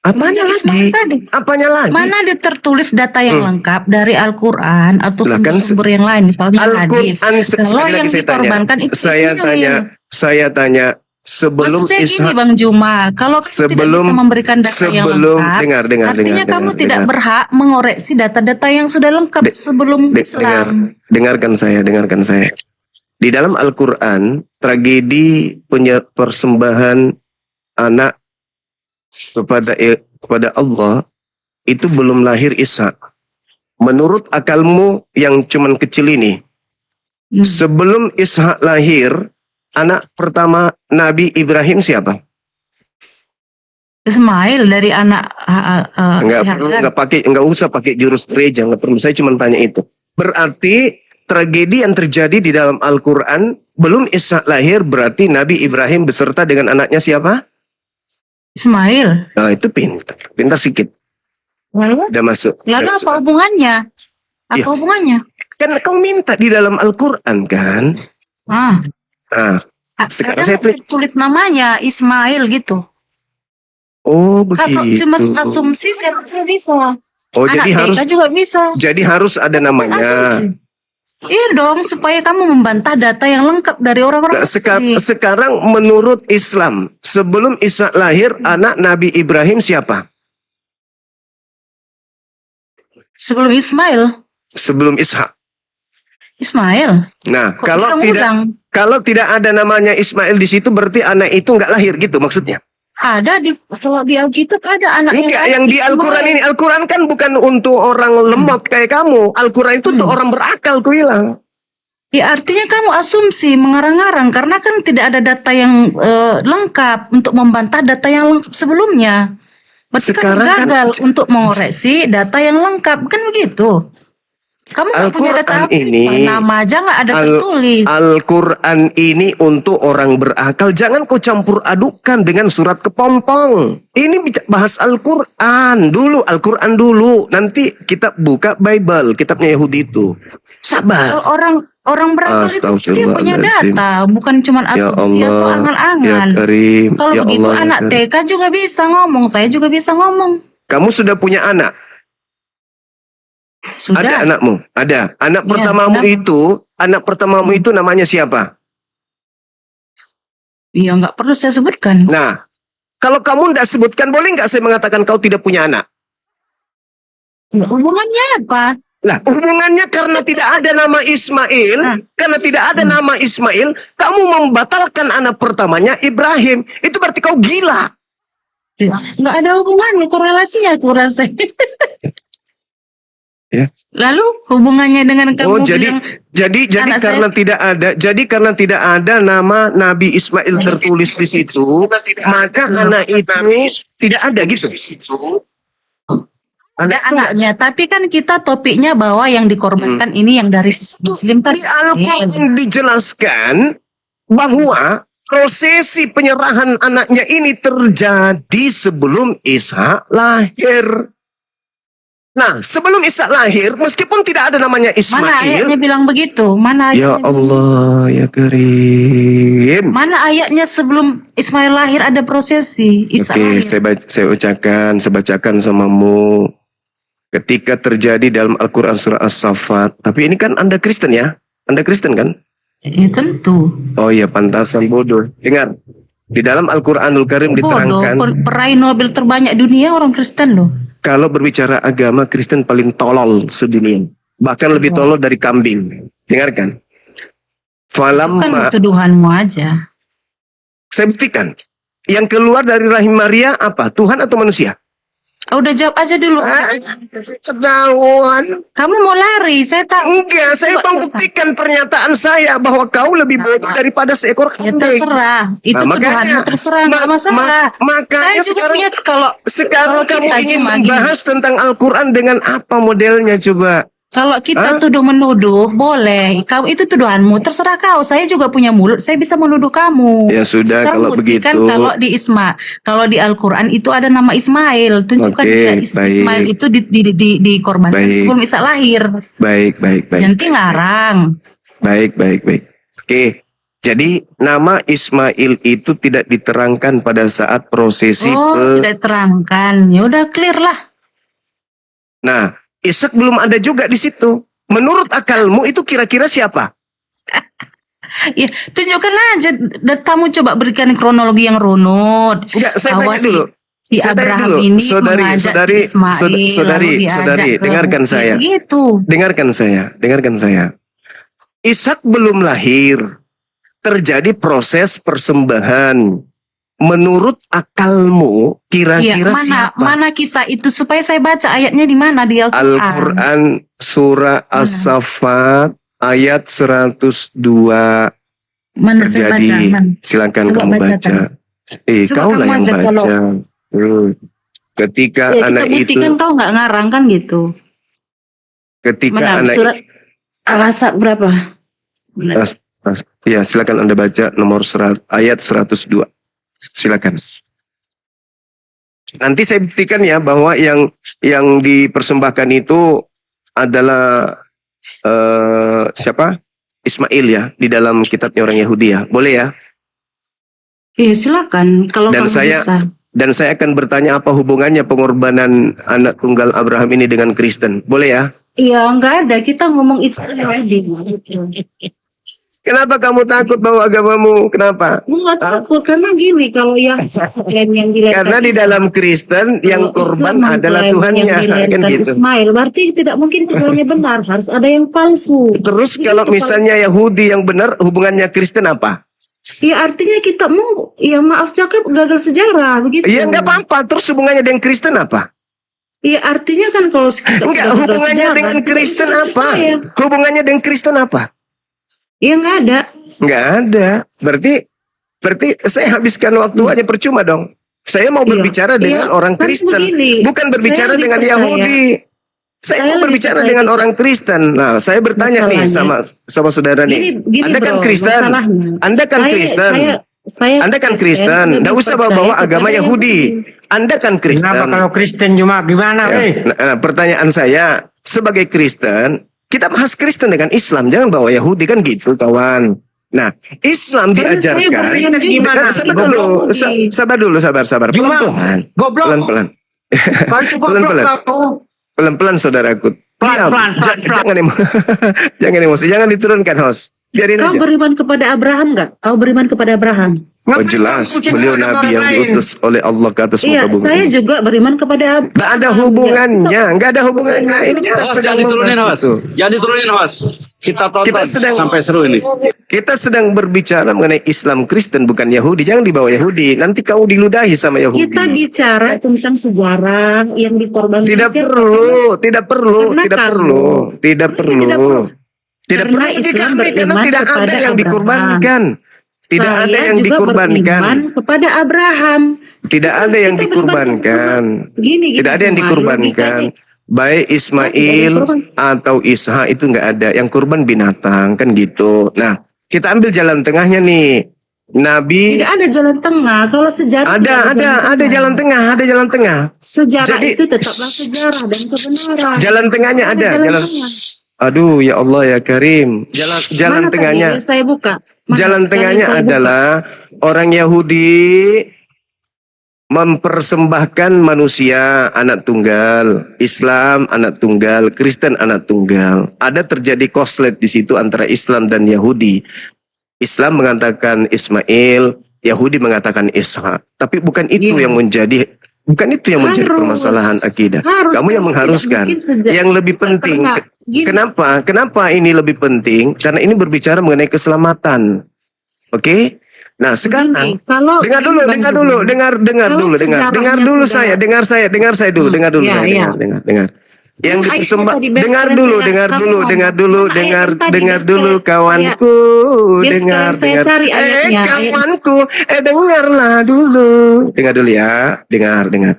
Apanya lagi? Apanya lagi? Mana dia tertulis data yang lengkap dari Al-Quran atau Lah, kan sumber yang lain, misalnya hadis. Al-Quran Kalau yang dikorbankan itu saya tanya sebelum maksud saya Ishak, gini Bang Juma, kalau kamu tidak bisa memberikan data yang lengkap, artinya kamu tidak berhak mengoreksi data-data yang sudah lengkap sebelum Islam. Dengarkan saya. Di dalam Al-Quran, tragedi persembahan anak kepada Allah itu belum lahir Ishak. Menurut akalmu yang cuman kecil ini, sebelum Ishak lahir, anak pertama Nabi Ibrahim siapa? Ismail dari anak nggak usah pakai jurus gereja, nggak perlu. Saya cuma tanya itu. Berarti tragedi yang terjadi di dalam Al-Quran belum Ishak lahir, berarti Nabi Ibrahim beserta dengan anaknya siapa? Ismail. Nah, itu pintar sedikit. Lalu? Udah masuk. Lalu apa hubungannya? Apa hubungannya? Kan kau minta di dalam Al-Quran kan? Sekarang saya tulis namanya Ismail gitu. Oh, Kalau begitu. cuma asumsi saya bisa. Oh, jadi harus juga bisa. Jadi harus ada namanya. Asumsi. Iya dong, supaya kamu membantah data yang lengkap dari orang-orang. Nah, sekarang menurut Islam, sebelum Ishak lahir, anak Nabi Ibrahim siapa? Sebelum Ismail. Sebelum Ishak. Ismail. Nah, Kok kalau tidak ada namanya Ismail di situ, berarti anak itu nggak lahir gitu maksudnya? Ada kalau di Alkitab ada anak yang di Al-Quran ini. Al-Quran kan bukan untuk orang lemot kayak kamu. Al-Quran itu untuk orang berakal, ku bilang. Ya artinya kamu asumsi mengarang-arang karena kan tidak ada data yang lengkap untuk membantah data yang lengkap sebelumnya. Berarti Sekarang kamu gagal untuk mengoreksi data yang lengkap, kan begitu? Kamu nggak punya data ini, nama aja nggak ada tertulis. Al-Quran ini untuk orang berakal. Jangan kau campur adukan dengan surat kepompong. Ini bahas Al-Quran dulu, Al-Quran dulu. Nanti kita buka Bible, kitabnya Yahudi itu. Sabar. Orang berakal itu dia punya data, bukan cuma asumsi atau angan-angan. Kalau begitu anak TK juga bisa ngomong, saya juga bisa ngomong. Kamu sudah punya anak? Sudah. Ada anakmu? Ada. Anak pertamamu itu namanya siapa? Iya, nggak perlu saya sebutkan. Nah, kalau kamu tidak sebutkan, boleh nggak saya mengatakan kau tidak punya anak? Hubungannya apa? Lah, hubungannya karena tidak ada nama Ismail, karena tidak ada nama Ismail, kamu membatalkan anak pertamanya Ibrahim. Itu berarti kau gila. Nggak ada hubungannya, korelasinya aku rasa. Ya. Lalu hubungannya dengan kamu Oh, jadi bilang, anak karena tidak ada nama Nabi Ismail tertulis di situ, maka anak itu tidak ada gitu. ada anaknya, tapi kan kita topiknya bahwa yang dikorbankan ini yang dari Muslim kan. Di Al-Quran dijelaskan bahwa prosesi penyerahan anaknya ini terjadi sebelum Isa lahir. Nah, sebelum Isa lahir, meskipun tidak ada namanya Ismail. Mana ayatnya bilang begitu? Mana Ya ayatnya Allah, ya Karim. Mana ayatnya sebelum Ismail lahir ada prosesi Isa Oke, lahir? saya bacakan samamu. Ketika terjadi dalam Al-Quran surah As-Saffat. Tapi ini kan Anda Kristen ya? Anda Kristen kan? Ya tentu. Oh iya, pantasan bodoh. Dengar, di dalam Al-Quranul Karim diterangkan, Peraih Nobel terbanyak dunia orang Kristen loh. kalau berbicara agama, Kristen paling tolol sedunia. Bahkan lebih tolol dari kambing. Dengarkan. Kan tuduhanmu aja. Saya buktikan. Yang keluar dari rahim Maria apa? Tuhan atau manusia? Udah jawab aja dulu. Ketahuan. Kamu mau lari, saya tahu. Enggak, saya membuktikan pernyataan saya bahwa kau lebih bodoh daripada seekor Ya kambing. terserah. Itu tuduhanmu terserah, nggak masalah. Makanya Saya juga punya sekarang kamu kita ingin cuma membahas tentang Al-Quran dengan apa modelnya coba? Kalau kita tuduh menuduh, boleh. Kau itu tuduhanmu, terserah kau. Saya juga punya mulut, saya bisa menuduh kamu. Ya sudah, Sekarang kalau buktikan begitu. Kalau di Al-Quran itu ada nama Ismail. Tunjukkan Oke, Ismail baik. itu dikorbankan Baik. sebelum Isa lahir. Baik. Nanti ngarang. Baik. Oke. Jadi nama Ismail itu tidak diterangkan pada saat prosesi Tidak terangkan. Ya udah clear lah. Nah, Ishak belum ada juga di situ. Menurut akalmu itu kira-kira siapa? Ya, tunjukkan aja. Dan kamu coba berikan kronologi yang runut. Enggak, saya Bahwa tanya dulu. Si Saya tanya Abraham dulu. ini Saudari, mengajak Ismail, lalu diajak ke dengarkan Mesir. saya. Begitu. Dengarkan saya. Ishak belum lahir. Terjadi proses persembahan. Menurut akalmu kira-kira siapa? Mana kisah itu supaya saya baca ayatnya di mana di Al-Quran. Al-Quran surah As-Saffat ayat 102 Mana saya terjadi. baca? Silakan Coba kamu bacakan. baca. Coba Kau lah kamu yang aja baca. Ketika Ya, anak kita buktikan itu, kau nggak ngarang kan gitu. ketika Mana anak surat Al-Asab berapa? ya silakan Anda baca nomor ayat 102. Silakan. Nanti saya buktikan ya bahwa yang dipersembahkan itu adalah siapa? Ismail ya di dalam kitabnya orang Yahudi ya. Boleh ya? Iya silakan kalau Dan kamu saya bisa. Dan saya akan bertanya apa hubungannya pengorbanan anak tunggal Abraham ini dengan Kristen. Boleh ya? Iya nggak ada, kita ngomong Israel. Kenapa kamu takut bahwa agamamu? Kenapa? Nggak takut karena gini kalau yang dilempar Karena di dalam Kristen yang korban adalah Tuhannya, kan gitu. Ismail berarti tidak mungkin keduanya benar, harus ada yang palsu. Terus kalau misalnya Yahudi yang benar, hubungannya Kristen apa? Ya artinya kita mau, ya maaf cakap gagal sejarah begitu. Iya nggak apa-apa. Terus hubungannya dengan Kristen apa? Ya artinya kan kalau kita Enggak, gagal hubungannya sejarah, dengan kita Kristen bisa apa? percaya. Hubungannya dengan Kristen apa? Ya nggak ada. Nggak ada. Berarti saya habiskan waktu hanya percuma dong. Saya mau Iya. berbicara dengan Iya, orang kan Kristen, begini, bukan berbicara saya dengan dipercaya. Yahudi. Saya mau Saya berbicara dipercaya. dengan orang Kristen. Nah, saya bertanya nih sama saudara nih. Gini, Anda kan bro, Kristen. masalahnya. Anda kan Kristen. Anda kan Kristen. Nggak usah bawa agama Yahudi. Anda kan Kristen. Kenapa kalau Kristen cuma gimana, Nah, pertanyaan saya, sebagai Kristen, kita bahas Kristen dengan Islam, jangan bawa Yahudi kan gitu, kawan. Nah, Islam diajarkan. Gimana? Sabar dulu, sabar. Cuma Pelan-pelan. goblok. Pelan-pelan. Kalau itu goblok Pelan-pelan. kau. Pelan-pelan, saudaraku. Diam. Pelan-pelan. Jangan emosi. Jangan emosi. Jangan diturunkan, host. Biarin Kau aja. beriman kepada Abraham nggak? Kau beriman kepada Abraham? Oh jelas, beliau nabi yang diutus oleh Allah ke atas Iya, muka bumi. saya juga beriman kepada Nggak ada hubungannya, nggak ada hubungannya. Ini Host, sedang jangan diturunin membahas host. itu. Jangan diturunin host. Kita tonton Kita sedang- sampai seru ini. Kita sedang berbicara mengenai Islam Kristen, bukan Yahudi. Jangan dibawa Yahudi. Nanti kau diludahi sama Yahudi. kita bicara tentang sejarah yang dikorbankan. Tidak siapa? perlu, tidak perlu, Karena tidak kamu- perlu, tidak perlu. tidak perlu. Tidak Karena perlu Islam karena beriman tidak ada kepada yang Abraham. dikorbankan. Tidak Saya ada yang juga dikorbankan. beriman kepada Abraham. Tidak ada yang Kita dikorbankan. Gini, Tidak ada yang cuma dikorbankan. logikanya. Baik Ismail atau Ishak itu nggak ada. Yang kurban binatang kan gitu. Nah, kita ambil jalan tengahnya nih. Nabi Tidak ada jalan tengah. Kalau sejarah tidak ada jalan tengah, ada jalan tengah. Sejarah Jadi- itu tetaplah sejarah dan kebenaran. Jalan tengahnya ada, jalan. tengah. Aduh ya Allah ya Karim. Jalan Mana tengahnya. tadi saya buka. Mana Jalan sekali tengahnya saya buka? adalah orang Yahudi mempersembahkan manusia anak tunggal, Islam anak tunggal, Kristen anak tunggal. Ada terjadi koslet di situ antara Islam dan Yahudi. Islam mengatakan Ismail, Yahudi mengatakan Ishak. Tapi bukan itu Iya. yang menjadi Harus. permasalahan akidah. Harus. Kamu yang Tidak mengharuskan. mungkin sejak- Yang lebih penting, Pernah. Gini. Kenapa ini lebih penting? Karena ini berbicara mengenai keselamatan. Oke? Nah, sekarang Gini, kalau dengar dulu Kalau sejarahnya dulu sudah- dengar saya dulu, dengar dulu, Ya, ya. dengar. Yang Nah, dipersembah, itu tadi best dengar friend dulu, saya. dengar Kamu dulu, ngomong. dengar dulu, Sama dengar, ayat tadi, dengar best dulu friend. kawanku, Best dengar, friend, saya dengar. cari ayatnya, Kawanku, dengarlah dulu, dengar dulu ya, dengar.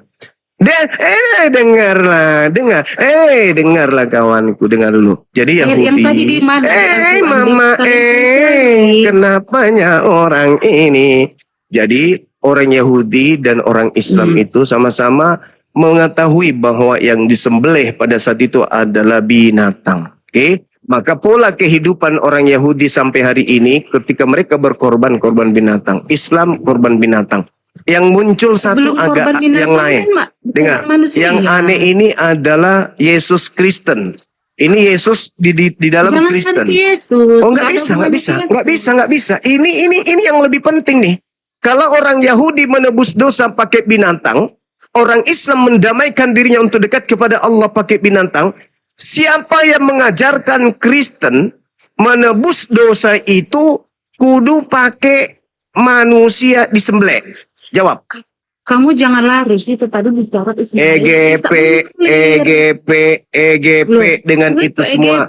Dengarlah kawanku, dengar dulu. Jadi Ayat Yahudi. yang tadi di mana? Aku ambil Mama, kalian selesai. kenapanya orang ini? Jadi orang Yahudi dan orang Islam itu sama-sama mengetahui bahwa yang disembelih pada saat itu adalah binatang. Oke? Maka pola kehidupan orang Yahudi sampai hari ini ketika mereka berkorban binatang. Islam korban binatang. Yang muncul satu Belum agak korban binatang yang lain. kan, Mak? Bukan Dengar, manusia. yang aneh ini adalah Yesus Kristen. Ini Yesus di dalam Jangan Kristen. anti Yesus. Oh nggak bisa. Ini yang lebih penting nih. Kalau orang Yahudi menebus dosa pakai binatang, orang Islam mendamaikan dirinya untuk dekat kepada Allah pakai binatang. Siapa yang mengajarkan Kristen menebus dosa itu kudu pakai manusia disembelih? Jawab. Kamu jangan lari. Itu tadi bicara Ismail. EGP dengan Loh, itu semua.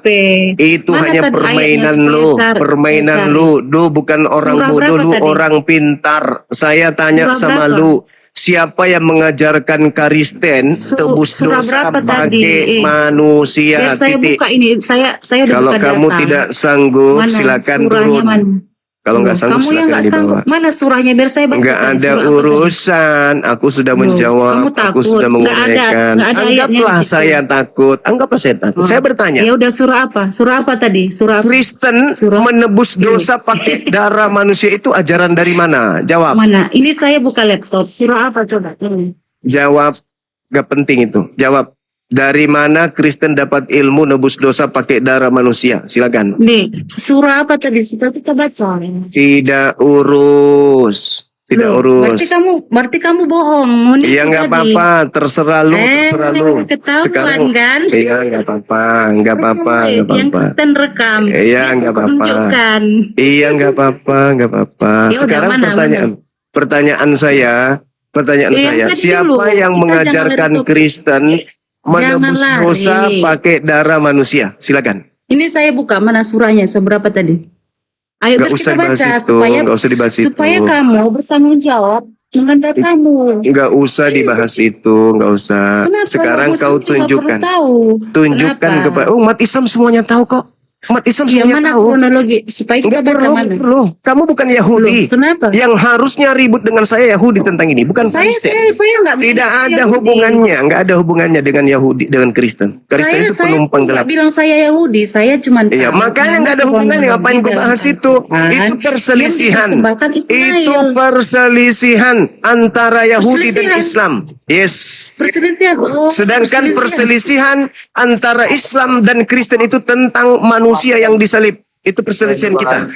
Itu Mana hanya tadi permainan ayatnya? lu, Saya permainan cari. lu bukan orang Surah bodoh, berapa lu tadi? orang pintar. Saya tanya Surah sama berapa? lu, siapa yang mengajarkan Kristen tebus surah dosa berapa tadi? pakai manusia? Biar saya Titik. buka ini. Saya udah Kalau buka kamu data. tidak sanggup, Mana? silakan Surahnya turun. mana? Kalau nggak sanggup, Kamu yang silakan nggak dibawa. sanggup. Mana surahnya biar saya baca. Enggak tadi. ada Surah apa tadi? urusan. Aku sudah Loh, menjawab. kamu Aku takut. sudah Nggak ada menguraikan. ayatnya di Anggaplah situ. saya takut. Anggaplah saya takut. Oh. Saya bertanya. Ya udah surah apa? Surah apa tadi? Surah apa? Kristen Surah- menebus dosa pakai darah manusia itu ajaran dari mana? Jawab. Mana? Ini saya buka laptop. Surah apa coba? Jawab. Gak penting itu. Jawab. Dari mana Kristen dapat ilmu nebus dosa pakai darah manusia? Silakan. Nih, surah apa tadi? Supaya kita baca. Tidak urus. Tidak Loh, urus. Berarti kamu bohong. Ini Iya nggak tadi. apa-apa, terserah lu, terserah lu. Ketahuan kan? Iya nggak apa-apa, nggak apa-apa, nggak Yang apa-apa. Kristen rekam. Iya nggak apa-apa. Tunjukkan. Iya nggak apa-apa, nggak apa-apa. Ya udah, Sekarang mana, pertanyaan saya, Yang tadi siapa dulu, yang kita mengajarkan jangan Kristen menebus Jangan dosa lari. pakai darah manusia? Silakan. Ini saya buka mana surahnya seberapa tadi? Ayo Nggak biar usah kita dibahas baca itu, supaya nggak usah dibahas itu. supaya kamu bertanggung jawab dengan datamu. Nggak usah dibahas itu, nggak usah. Kenapa? Sekarang Muslim kau juga perlu tunjukkan. tahu. Tunjukkan Kenapa? kepada umat Islam semuanya tahu kok. Umat Islam Yang semuanya mana tahu. kronologi supaya kita Enggak baca perlu, mana? nggak perlu. Kamu bukan Yahudi. Loh, kenapa? Yang harusnya ribut dengan saya Yahudi tentang ini, bukan Kristen. Saya nggak bilang Tidak saya ada Yahudi. hubungannya, nggak ada hubungannya dengan Yahudi, dengan Kristen. Kristen itu penumpang nggak gelap. bilang saya Yahudi, saya cuma Iya, tahu makanya nama nggak ada hubungannya. Ngapain gue bahas itu? Itu perselisihan. Yang dipersembahkan Ismail. Itu perselisihan antara Yahudi dan Perselisihan. Islam. Yes. Perselisihan. Oh, Sedangkan perselisihan antara Islam dan Kristen itu tentang manusia yang disalib. Itu perselisihan kita.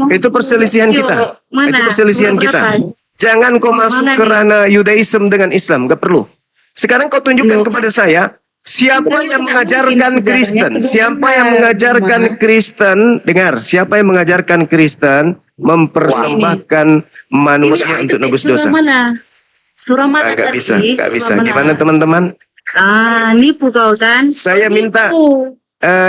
Itu perselisihan kita. Mana? Itu perselisihan Surah kita. berapa? Jangan kau masuk Mana ke nih? ranah Yudaism dengan Islam, gak perlu. Sekarang kau tunjukkan Loh. kepada saya, siapa Tidak yang mungkin mengajarkan sejarahnya Kristen? kedua Siapa benar, yang mengajarkan Mas. Kristen? Dengar, siapa yang mengajarkan Kristen mempersembahkan manusia Ini untuk nebus surah dosa? mana? Surah mana Nggak tadi? bisa, nggak bisa. Surah mana? Gimana teman-teman? Nipu kau kan? Saya minta Nipu.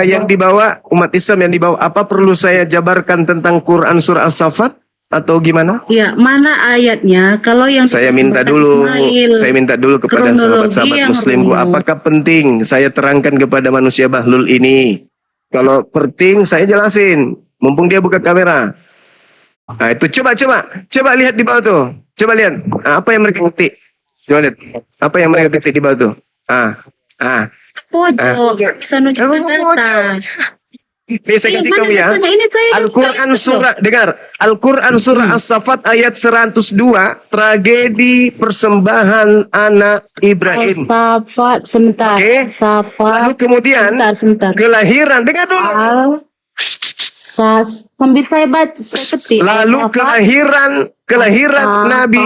yang dibawa umat Islam yang dibawa apa perlu saya jabarkan tentang Quran surah As-Saffat atau gimana? Ya, mana ayatnya? Kalau yang Saya minta dipersembahkan dulu, Ismail, saya minta dulu kepada kronologi sahabat-sahabat yang muslimku, runut. apakah penting saya terangkan kepada manusia bahlul ini? Kalau penting saya jelasin, mumpung dia buka kamera. Nah, itu coba lihat di bawah tuh. Coba lihat, apa yang mereka ketik? Coba lihat, apa yang mereka ketik di bawah tuh? Pojok, bisa nunjukkan data. Nih saya kasih Mana kamu ya. datanya? Ini saya Al-Quran surah, dengar. Al-Quran surah As-Saffat ayat 102, tragedi persembahan anak Ibrahim. Safat, sebentar. Oke. Safat. Lalu kemudian Sebentar. kelahiran, dengar dulu. Sambil saya baca, saya ketik. Lalu Safat. kelahiran Nabi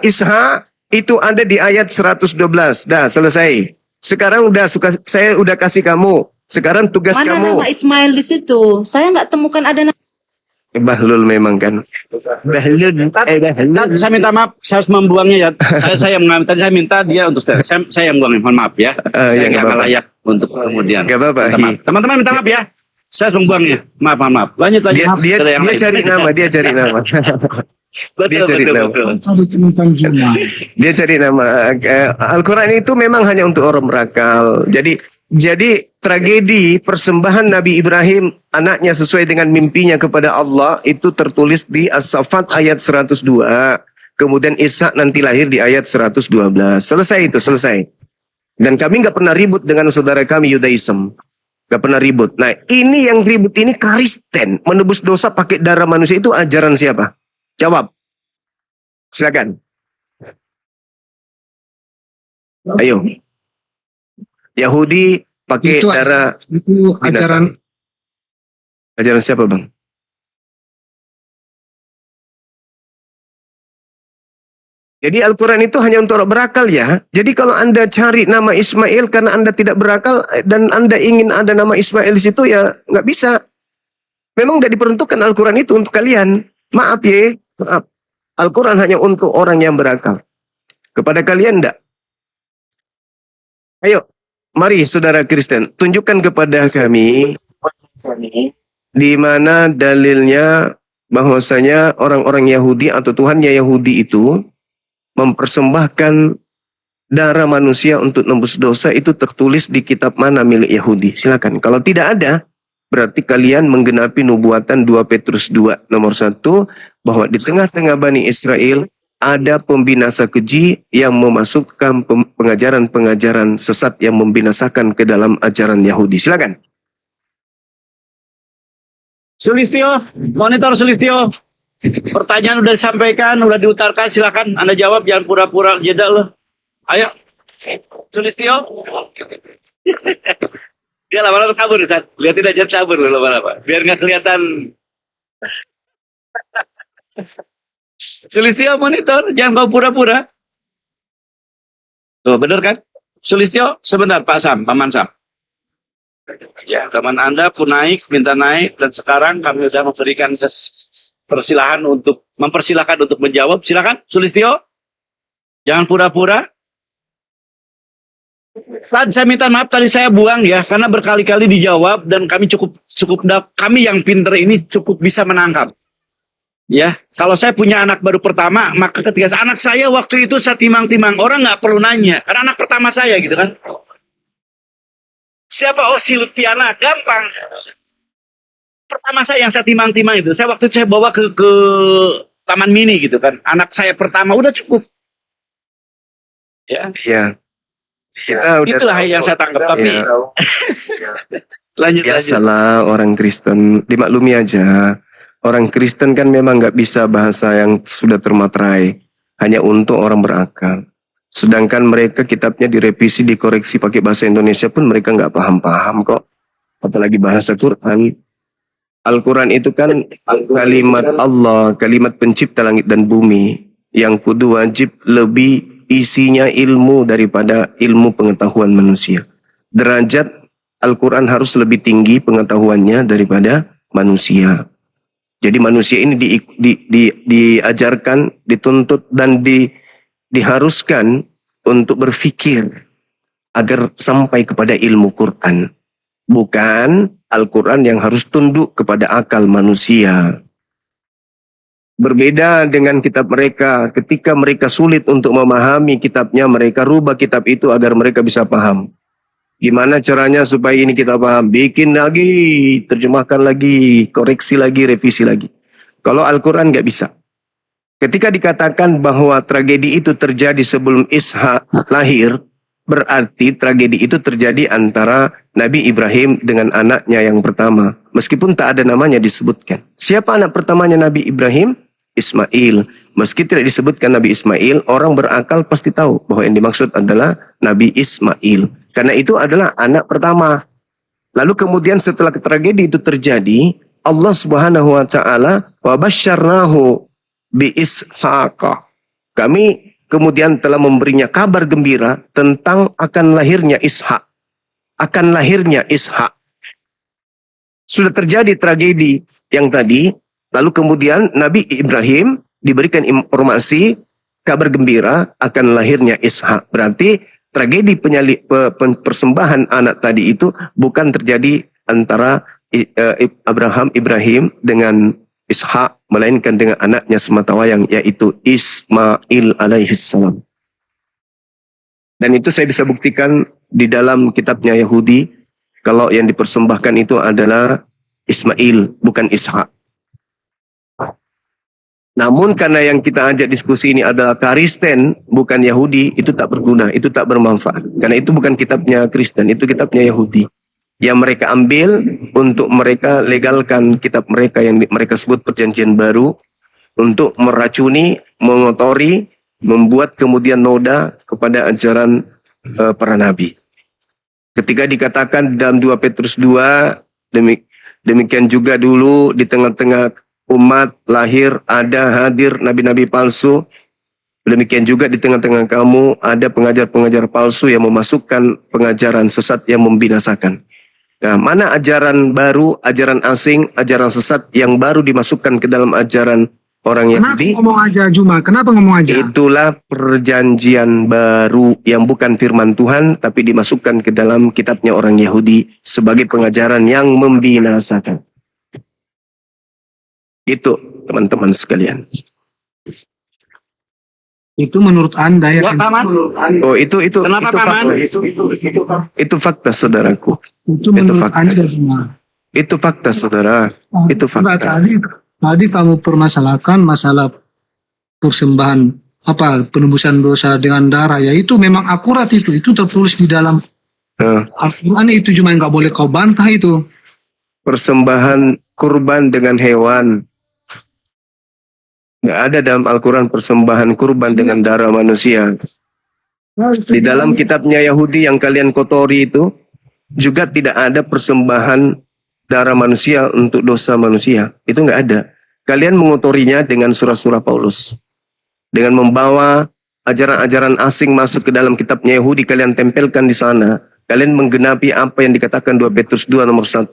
Ishak itu ada di ayat 112. Dah selesai. Sekarang saya udah kasih kamu. Sekarang tugas Mana kamu. nama Ismail di situ? Saya nggak temukan ada nama. Bahlul memang kan. Bahlul. Saya minta maaf, saya harus membuangnya ya. Saya mengambil tadi saya minta dia untuk saya yang buangnya. Mohon maaf ya. Ya, Saya nggak nggak apa-apa. layak untuk kemudian. Nggak apa-apa. Minta maaf. Teman-teman minta maaf ya. Saya harus membuangnya. Maaf. Lanjut. Dia Yang lain. cari nama, dia cari nama. Dia cari nama. Dia cari nama. Al-Quran itu memang hanya untuk orang berakal. Jadi tragedi persembahan Nabi Ibrahim anaknya sesuai dengan mimpinya kepada Allah itu tertulis di As-Saffat ayat 102. Kemudian Ishak nanti lahir di ayat 112. Selesai itu, selesai. Dan kami nggak pernah ribut dengan saudara kami Yudaism. Nggak pernah ribut. Nah ini yang ribut ini Kristen. Menebus dosa pakai darah manusia itu ajaran siapa? Jawab. Silakan. Ayo. Yahudi pakai Itu darah itu ajaran ajaran siapa bang? Jadi Al-Quran itu hanya untuk orang berakal ya. Jadi kalau Anda cari nama Ismail karena Anda tidak berakal dan Anda ingin ada nama Ismail di situ ya nggak bisa. Memang tidak diperuntukkan Al-Quran itu untuk kalian. Maaf ya, maaf. Al-Quran hanya untuk orang yang berakal. Kepada kalian enggak. Ayo, mari saudara Kristen, tunjukkan kepada kami di mana dalilnya bahwasanya orang-orang Yahudi atau Tuhannya Yahudi itu mempersembahkan darah manusia untuk nembus dosa itu tertulis di kitab mana milik Yahudi. Silakan. Kalau tidak ada, berarti kalian menggenapi nubuatan 2 Petrus 2 nomor 1 bahwa di tengah-tengah Bani Israel ada pembinasa keji yang memasukkan pengajaran-pengajaran sesat yang membinasakan ke dalam ajaran Yahudi. Silakan. Sulistio, monitor Sulistio. Pertanyaan udah disampaikan, udah diutarkan, silakan Anda jawab, jangan pura-pura jeda loh. Ayo, Sulistio. Dia lama-lama kabur, Ustaz. Lihatin aja kabur lama-lama. Biar nggak kelihatan. Sulistio monitor, jangan kau pura-pura. Tuh, bener kan? Sulistio, sebentar Pak Sam, Paman Sam. Ya, teman Anda pun naik, minta naik, dan sekarang kami sudah memberikan mempersilahkan untuk menjawab. Silakan, Sulistio. Jangan pura-pura. Saya minta maaf tadi saya buang ya, karena berkali-kali dijawab dan kami kami yang pinter ini cukup bisa menangkap. Ya, kalau saya punya anak baru pertama, maka ketika anak saya waktu itu saya timang-timang, orang nggak perlu nanya, karena anak pertama saya gitu kan. Siapa? Oh, si Lutfiana, gampang. Pertama saya yang saya timang-timang itu, saya waktu itu saya bawa ke Taman Mini gitu kan, anak saya pertama udah cukup. Ya. Iya. Kita udah Itulah tahu. yang saya tangkap, tapi Ya. lanjut. Biasalah orang Kristen, dimaklumi aja. Orang Kristen kan memang nggak bisa bahasa yang sudah termaterai, hanya untuk orang berakal. Sedangkan mereka kitabnya direvisi, dikoreksi pakai bahasa Indonesia pun mereka nggak paham-paham kok. Apalagi bahasa Quran. Al-Quran itu kan kalimat Allah, kalimat pencipta langit dan bumi. Yang kudu wajib lebih isinya ilmu daripada ilmu pengetahuan manusia. Derajat Al-Quran harus lebih tinggi pengetahuannya daripada manusia. Jadi manusia ini diajarkan, dituntut dan diharuskan untuk berfikir agar sampai kepada ilmu Quran. Bukan Al-Quran yang harus tunduk kepada akal manusia. Berbeda dengan kitab mereka, ketika mereka sulit untuk memahami kitabnya, mereka rubah kitab itu agar mereka bisa paham. Gimana caranya supaya ini kita paham? Bikin lagi, terjemahkan lagi, koreksi lagi, revisi lagi. Kalau Al-Quran nggak bisa. Ketika dikatakan bahwa tragedi itu terjadi sebelum Ishak lahir, berarti tragedi itu terjadi antara Nabi Ibrahim dengan anaknya yang pertama. Meskipun tak ada namanya disebutkan. Siapa anak pertamanya Nabi Ibrahim? Ismail. Meski tidak disebutkan Nabi Ismail, orang berakal pasti tahu bahwa yang dimaksud adalah Nabi Ismail. Karena itu adalah anak pertama. Lalu kemudian setelah tragedi itu terjadi, Allah Subhanahu wa taala wa basyarnahu bi Ishaqa. Kami kemudian telah memberinya kabar gembira tentang akan lahirnya Ishak. Akan lahirnya Ishak. Sudah terjadi tragedi yang tadi, lalu kemudian Nabi Ibrahim diberikan informasi kabar gembira akan lahirnya Ishak. Berarti tragedi persembahan anak tadi itu bukan terjadi antara Ibrahim dengan Ishak, melainkan dengan anaknya sematawayang, yaitu Ismail alaihissalam. Dan itu saya bisa buktikan di dalam kitabnya Yahudi, kalau yang dipersembahkan itu adalah Ismail, bukan Ishak. Namun karena yang kita ajak diskusi ini adalah Kristen, bukan Yahudi, itu tak berguna, itu tak bermanfaat. Karena itu bukan kitabnya Kristen, itu kitabnya Yahudi. Yang mereka ambil untuk mereka legalkan kitab mereka yang mereka sebut perjanjian baru, untuk meracuni, mengotori, membuat kemudian noda kepada ajaran para nabi. Ketika dikatakan dalam 2 Petrus 2, demikian juga dulu di tengah-tengah umat lahir ada hadir nabi-nabi palsu. Demikian juga di tengah-tengah kamu ada pengajar-pengajar palsu yang memasukkan pengajaran sesat yang membinasakan. Nah, mana ajaran baru, ajaran asing, ajaran sesat yang baru dimasukkan ke dalam ajaran orang Yahudi? Kenapa ngomong aja Juma? Kenapa ngomong aja? Itulah perjanjian baru yang bukan firman Tuhan, tapi dimasukkan ke dalam kitabnya orang Yahudi sebagai pengajaran yang membinasakan. Itu teman-teman sekalian. Itu menurut Anda ya? Ya, Paman. Oh, itu Kenapa, itu Paman? fakta. Itu fakta, saudaraku. Itu Itu menurut fakta. Anda semua. Itu fakta, saudara. Itu Enggak, fakta. tadi kamu permasalahkan masalah persembahan penebusan dosa dengan darah, ya itu memang akurat, itu tertulis di dalam Al-Quran, itu cuma nggak boleh kau bantah itu. Persembahan kurban dengan hewan. Nggak ada dalam Al-Quran persembahan kurban dengan darah manusia. Di dalam kitabnya Yahudi yang kalian kotori itu juga tidak ada persembahan darah manusia untuk dosa manusia. Itu nggak ada. Kalian mengotorinya dengan surah-surah Paulus. Dengan membawa ajaran-ajaran asing masuk ke dalam kitabnya Yahudi, kalian tempelkan di sana. Kalian menggenapi apa yang dikatakan 2 Petrus 2 nomor 1.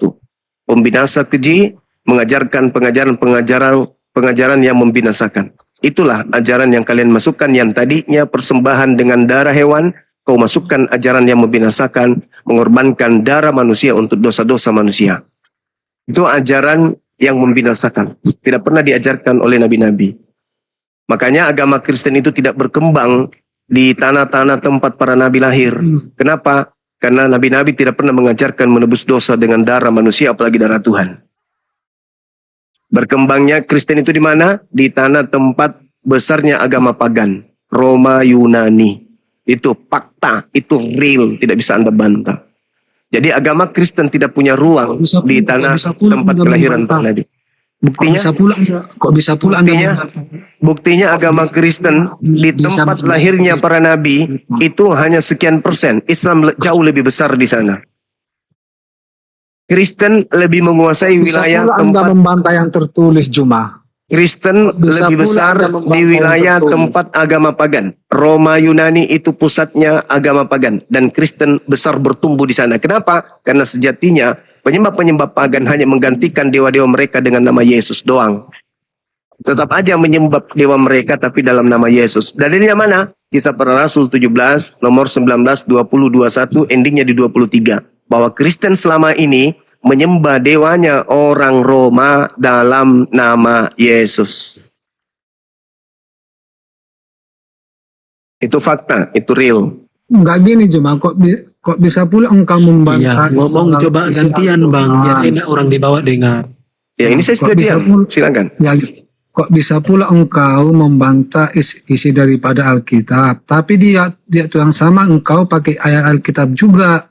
Pembinasa keji mengajarkan pengajaran yang membinasakan. Itulah ajaran yang kalian masukkan, yang tadinya persembahan dengan darah hewan, kau masukkan ajaran yang membinasakan, mengorbankan darah manusia untuk dosa-dosa manusia. Itu ajaran yang membinasakan. Tidak pernah diajarkan oleh nabi-nabi. Makanya agama Kristen itu tidak berkembang di tanah-tanah tempat para nabi lahir. Kenapa? Karena nabi-nabi tidak pernah mengajarkan menebus dosa dengan darah manusia, apalagi darah Tuhan. Berkembangnya Kristen itu di mana? Di tanah tempat besarnya agama pagan, Roma, Yunani. Itu fakta, itu real, tidak bisa Anda bantah. Jadi agama Kristen tidak punya ruang di tanah tempat kelahiran para nabi. Buktinya, Kok bisa pula buktinya agama Kristen di tempat lahirnya para nabi itu hanya sekian persen. Islam jauh lebih besar di sana. Kristen lebih menguasai Bisa wilayah pula Anda tempat membantah yang tertulis Juma. Kristen Bisa lebih pula besar Anda membantah di yang wilayah tertulis. tempat agama pagan. Roma Yunani itu pusatnya agama pagan dan Kristen besar bertumbuh di sana. Kenapa? Karena sejatinya penyembah-penyembah pagan hanya menggantikan dewa-dewa mereka dengan nama Yesus doang. Tetap aja menyembah dewa mereka tapi dalam nama Yesus. Dalilnya mana? Kisah Para Rasul 17 nomor 19 20 21 endingnya di 23 bahwa Kristen selama ini menyembah dewanya orang Roma dalam nama Yesus. Itu fakta, itu real. Enggak gini Juma, kok bisa pula engkau membantah? Iya, ngomong coba gantian Bang, biar enak orang dibawa dengar. Ya ini saya sudah Kok bisa diam. pula- Silakan. Ya, kok bisa pula engkau membantah isi daripada Alkitab, tapi dia tuh yang sama engkau pakai ayat Alkitab juga.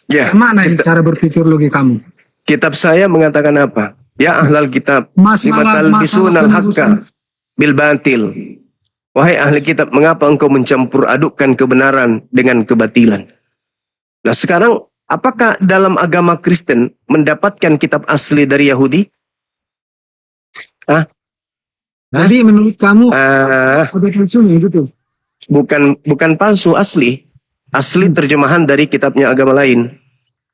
Ya, Mana ini cara berpikir logika kamu? kitab saya mengatakan apa? Ya ahlal kitab, Masalah limatalbisunal haqqa bil batil. Wahai ahli kitab, mengapa engkau mencampur adukkan kebenaran dengan kebatilan? Nah sekarang, apakah dalam agama Kristen mendapatkan kitab asli dari Yahudi? Jadi menurut kamu Ah, ada palsunya gitu? bukan palsu, asli. Asli terjemahan dari kitabnya agama lain.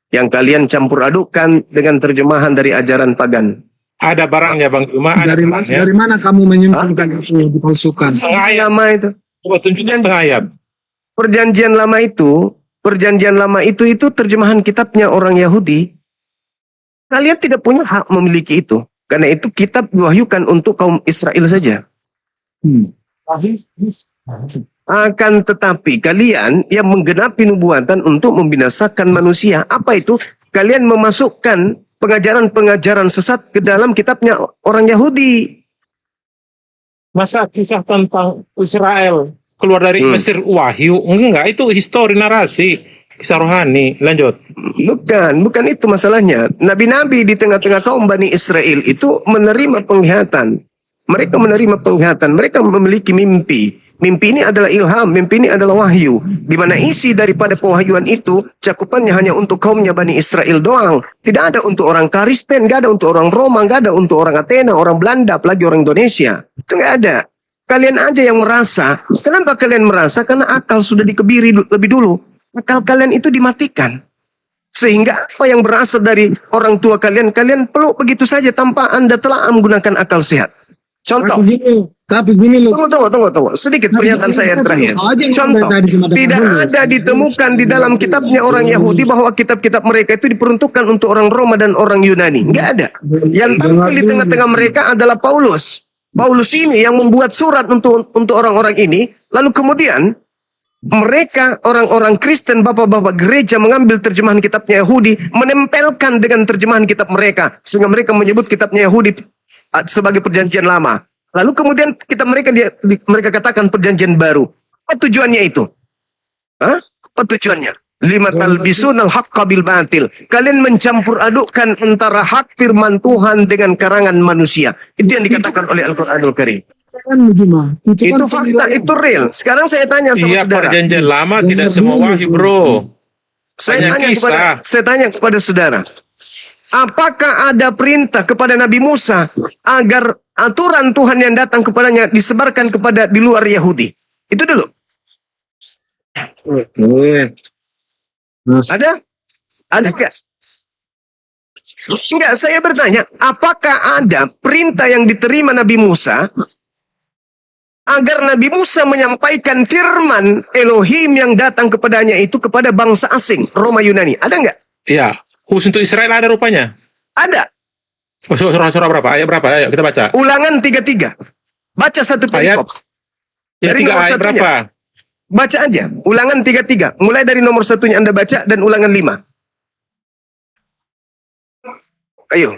Yang kalian campur adukkan dengan terjemahan dari ajaran pagan. Ada barangnya Bang Juma, ada barangnya. Dari mana kamu menyimpulkan itu dipalsukan? Setengah ayat. Lama itu. Coba tunjukkan setengah ayat. Perjanjian lama itu terjemahan kitabnya orang Yahudi. Kalian tidak punya hak memiliki itu. Karena itu kitab diwahyukan untuk kaum Israel saja. Akan tetapi kalian yang menggenapi nubuatan untuk membinasakan manusia. Apa itu? Kalian memasukkan pengajaran-pengajaran sesat ke dalam kitabnya orang Yahudi. Masa kisah tentang Israel keluar dari Mesir wahyu? Enggak, itu histori narasi. Kisah rohani. Lanjut. Bukan itu masalahnya. Nabi-nabi di tengah-tengah kaum Bani Israel itu menerima penglihatan. Mereka menerima penglihatan. Mereka memiliki mimpi. Mimpi ini adalah ilham. Mimpi ini adalah wahyu. Di mana isi daripada pewahyuan itu cakupannya hanya untuk kaumnya Bani Israel doang. Tidak ada untuk orang Kristen, nggak ada untuk orang Roma, nggak ada untuk orang Athena, orang Belanda, apalagi orang Indonesia. Itu nggak ada. Kalian aja yang merasa. Kenapa kalian merasa? Karena akal sudah dikebiri lebih dulu. Akal kalian itu dimatikan. Sehingga apa yang berasal dari orang tua kalian, kalian peluk begitu saja tanpa Anda telah menggunakan akal sehat. Contoh. Tapi gini loh. Tunggu. Sedikit pernyataan saya yang terakhir. Contoh. Tidak ada ditemukan di dalam kitabnya orang Yahudi bahwa kitab-kitab mereka itu diperuntukkan untuk orang Roma dan orang Yunani. Nggak ada. Yang tampil di tengah-tengah mereka adalah Paulus. Paulus ini yang membuat surat untuk orang-orang ini. Lalu kemudian mereka orang-orang Kristen, bapak-bapak gereja mengambil terjemahan kitabnya Yahudi, menempelkan dengan terjemahan kitab mereka, sehingga mereka menyebut kitabnya Yahudi sebagai perjanjian lama. Lalu kemudian kitab mereka katakan perjanjian baru. Apa tujuannya itu? Apa tujuannya? Lima talbisunal haqqa bil batil. Kalian mencampur adukkan antara hak firman Tuhan dengan karangan manusia. Itu yang dikatakan oleh Al-Qur'anul Karim. Itu fakta, itu real. Sekarang saya tanya sama Iya, saudara. perjanjian lama tidak semua wahyu, bro. Saya Banyak tanya kepada saudara. Apakah ada perintah kepada Nabi Musa agar aturan Tuhan yang datang kepadanya disebarkan kepada di luar Yahudi? Itu dulu. Ada? Ada nggak? Enggak, saya bertanya, apakah ada perintah yang diterima Nabi Musa agar Nabi Musa menyampaikan firman Elohim yang datang kepadanya itu kepada bangsa asing, Roma Yunani? Ada nggak? Iya, khusus untuk Israel ada rupanya. Ada. Surah berapa? Ayat berapa? Ayo kita baca. Ulangan 33. Baca satu perikop. Yang Dari 3 nomor ayat satunya. berapa? Baca aja. Ulangan 33. Mulai dari nomor satunya Anda baca dan ulangan 5. Ayo.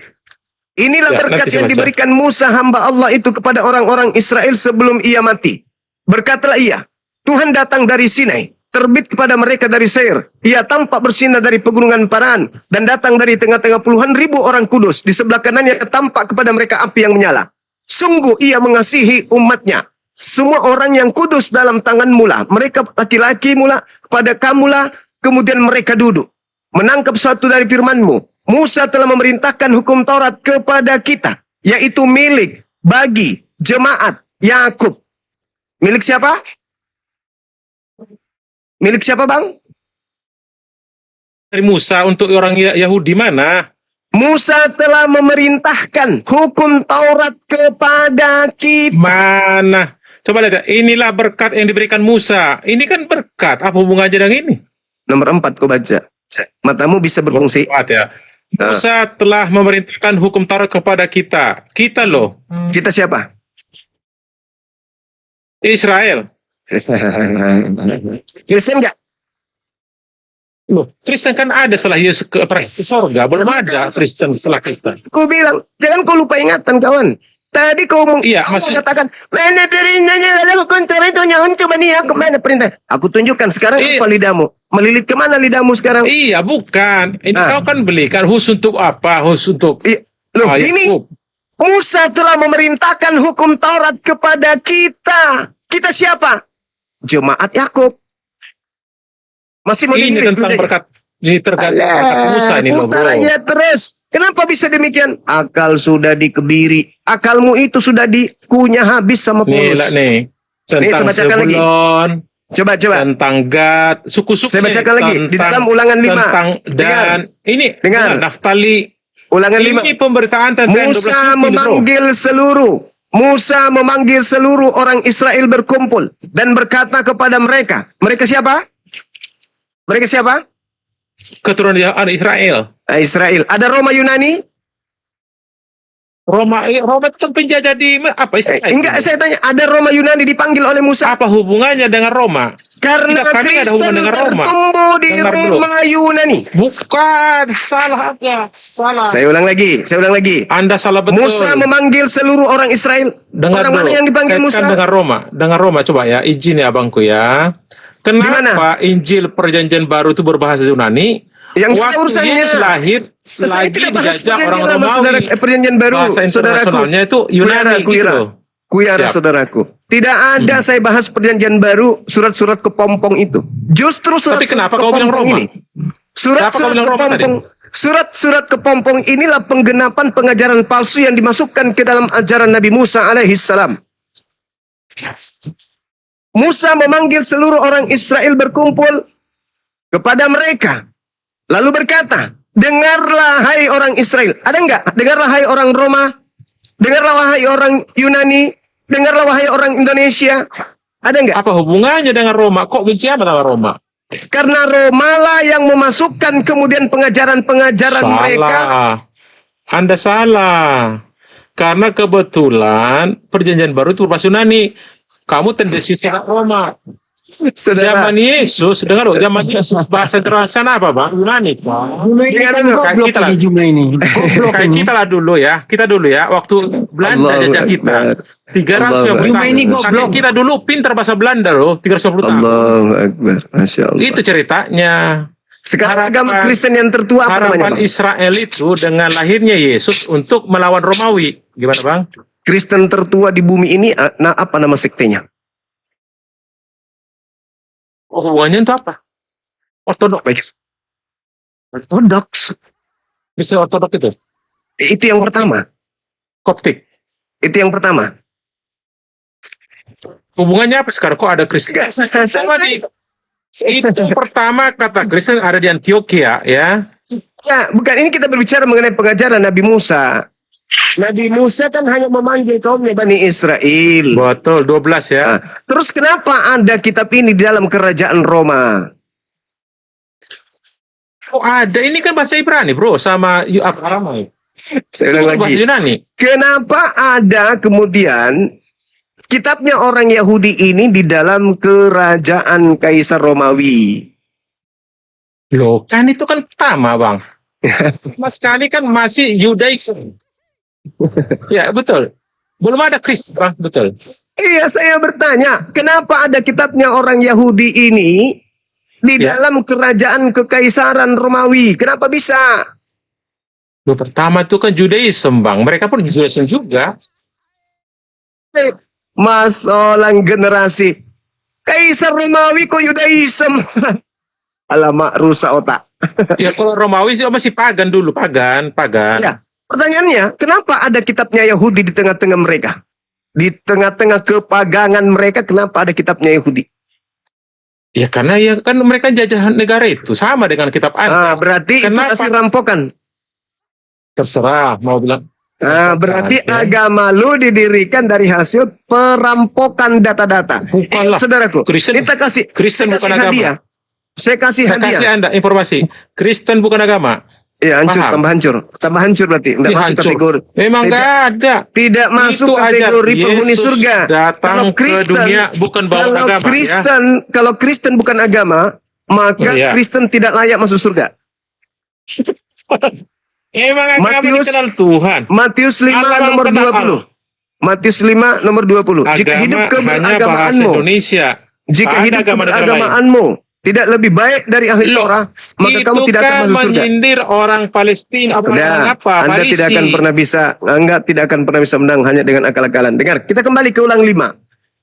Inilah Ya, berkat nanti saya yang baca. diberikan Musa hamba Allah itu kepada orang-orang Israel sebelum ia mati. Berkatalah ia, Tuhan datang dari Sinai, terbit kepada mereka dari Seir. Ia tampak bersinar dari pegunungan Paran dan datang dari tengah-tengah puluhan ribu orang kudus. Di sebelah kanannya tampak kepada mereka api yang menyala. Sungguh ia mengasihi umatnya. Semua orang yang kudus dalam tangan mula. Mereka laki-laki mula kepada kamulah. Kemudian mereka duduk. Menangkap suatu dari firmanmu. Musa telah memerintahkan hukum Taurat kepada kita, yaitu milik bagi jemaat Yakub. Milik siapa? Milik siapa, Bang? Dari Musa untuk orang Yahudi mana? Musa telah memerintahkan hukum Taurat kepada kita. Mana? Coba lihat, inilah berkat yang diberikan Musa. Ini kan berkat, apa hubungannya dengan ini? Nomor 4 kau baca. Matamu bisa berfungsi. Ya. Musa telah memerintahkan hukum Taurat kepada kita. Kita loh. Kita siapa? Israel. Kristen enggak? Loh, Kristen kan ada setelah Yesus ke surga. Belum ada Kristen setelah Kristen. Kau bilang, jangan kau lupa ingatan kawan. Tadi kau mengatakan, mana perintahnya dalam kontor itu untuk mania kemana perintah? Aku tunjukkan sekarang apa lidahmu. Melilit kemana lidahmu sekarang? Iya, bukan. Ini kau kan belikan khusus untuk apa? Khusus untuk... Loh, ini Musa telah memerintahkan hukum Taurat kepada kita. Kita siapa? Jemaat Yakub. Masih mau ini tentang berkat. Ini terkait berkat Musa ini loh, bro. Putar aja terus. Kenapa bisa demikian? Akal sudah dikebiri. Akalmu itu sudah dikunyah habis sama Paulus. Nih. Tentang Zebulon. Coba. Tentang Gad. Suku-suku. Saya bacakan lagi. Di dalam ulangan 5. Tentang Dan. Ini. Dengar. Naftali. Ulangan 5. Ini pemberitaan tentang Musa memanggil seluruh orang Israel berkumpul. Dan berkata kepada mereka. Mereka siapa? Mereka siapa? Keturunan Israel. Israel. Ada Roma Yunani? Roma itu kan penjajah di apa Israel? Enggak, saya tanya, ada Roma Yunani dipanggil oleh Musa? Apa hubungannya dengan Roma? Karena Kristen bertumbuh di Roma Yunani. Bukan, salah aja, salah. Saya ulang lagi. Anda salah betul. Musa memanggil seluruh orang Israel. Dengar orang mana yang dipanggil Musa? Dengan Roma, coba ya, izin ya abangku ya. Kenapa Injil Perjanjian Baru itu berbahasa Yunani? Yang waktu urusannya Yesus lahir lagi dijajah orang Romawi. Perjanjian Baru, bahasa internasionalnya itu Yunani gitu. Kuyara saudaraku. Tidak ada saya bahas Perjanjian Baru surat-surat kepompong itu. Justru surat. Tapi kenapa kau bilang Roma? Surat-surat kepompong inilah penggenapan pengajaran palsu yang dimasukkan ke dalam ajaran Nabi Musa alaihissalam. Musa memanggil seluruh orang Israel berkumpul kepada mereka. Lalu berkata, dengarlah hai orang Israel. Ada enggak? Dengarlah hai orang Roma. Dengarlah wahai orang Yunani. Dengarlah wahai orang Indonesia. Ada enggak? Apa hubungannya dengan Roma? Kok benci apa dengan Roma? Karena Roma lah yang memasukkan kemudian pengajaran-pengajaran mereka. Anda salah. Karena kebetulan Perjanjian Baru itu berbahasa Yunani. Kamu tendensi sangat Roma. Zaman Yesus, dengar loh, zaman Yesus bahasa internasional apa bang? Yunani. Kayak kita lah dulu ya, waktu Belanda jajah kita. 300 yang pertama. Kita dulu pintar bahasa Belanda loh, 350 tahun. Allahu Akbar, Masya Allah. Itu ceritanya. Sekarang agama Kristen yang tertua apa namanya, harapan Israel itu dengan lahirnya Yesus untuk melawan Romawi. Gimana bang? Kristen tertua di bumi ini, apa nama sektenya? Oh, hubungannya itu apa? Ortodoks. Ortodoks. Bisa ortodoks itu? Itu yang pertama. Koptik. Itu yang pertama. Hubungannya apa sekarang? Kok ada Kristen? Itu pertama kata Kristen ada di Antioquia ya. Ya, bukan, ini kita berbicara mengenai pengajaran Nabi Musa. Nabi Musa kan hanya memanggil kaumnya Bani Israel. Betul, 12 ya. Terus kenapa ada kitab ini di dalam kerajaan Roma? Oh ada, ini kan bahasa Ibrani bro, sama Aramai. Saya ulang lagi. Bahasa Yunani. Kenapa ada kemudian kitabnya orang Yahudi ini di dalam kerajaan Kaisar Romawi? Loh, kan itu kan pertama bang. Mas sekali kan masih Yudaism. Ya betul. Belum ada Kristen bang, betul. Iya, saya bertanya, kenapa ada kitabnya orang Yahudi ini di dalam kerajaan kekaisaran Romawi? Kenapa bisa? Loh, pertama itu kan Judaism bang. Mereka pun Judaism juga. Masalah generasi Kaisar Romawi kok Yudaism? Alamak, rusak otak. Ya kalau Romawi sih masih pagan dulu, pagan. Ya, pertanyaannya, kenapa ada kitabnya Yahudi di tengah-tengah mereka? Di tengah-tengah kepagangan mereka, kenapa ada kitabnya Yahudi? Ya karena ya kan mereka jajah negara itu sama dengan kitab Anda. Berarti Kenapa? itu masih rampokan. Terserah mau bilang. Berarti agama lu didirikan dari hasil perampokan data-data. Bukanlah. Saudaraku, Kristen saya bukan agama. hadiah. Saya kasih Saya kasih hadiah. Anda informasi. Kristen bukan agama. Ya, hancur, Paham. tambah hancur berarti. Tidak Ih, masuk hancur. kategori. Memang Tidak- nggak ada. Tidak masuk Itu aja. kategori penghuni Yesus surga. datang ke dunia bukan bawa agama, ya. Kalau Kristen bukan agama, maka Iya. Kristen tidak layak masuk surga. Emang agama Matius- dikenal Tuhan. Matius 5 Allah nomor kenal 20. Matius 5 nomor 20. Jika Agama hidup hanya bahasa keberagamaanmu, Indonesia. jika Tak ada hidup agama negara lain. keberagamaanmu tidak lebih baik dari ahli Loh, Torah, maka itu kamu tidak akan kan masuk surga. menyindir orang Palestina, orang Sudah, apa? Anda Farisi. tidak akan pernah bisa menang hanya dengan akal-akalan. Dengar, kita kembali ke Ulang 5.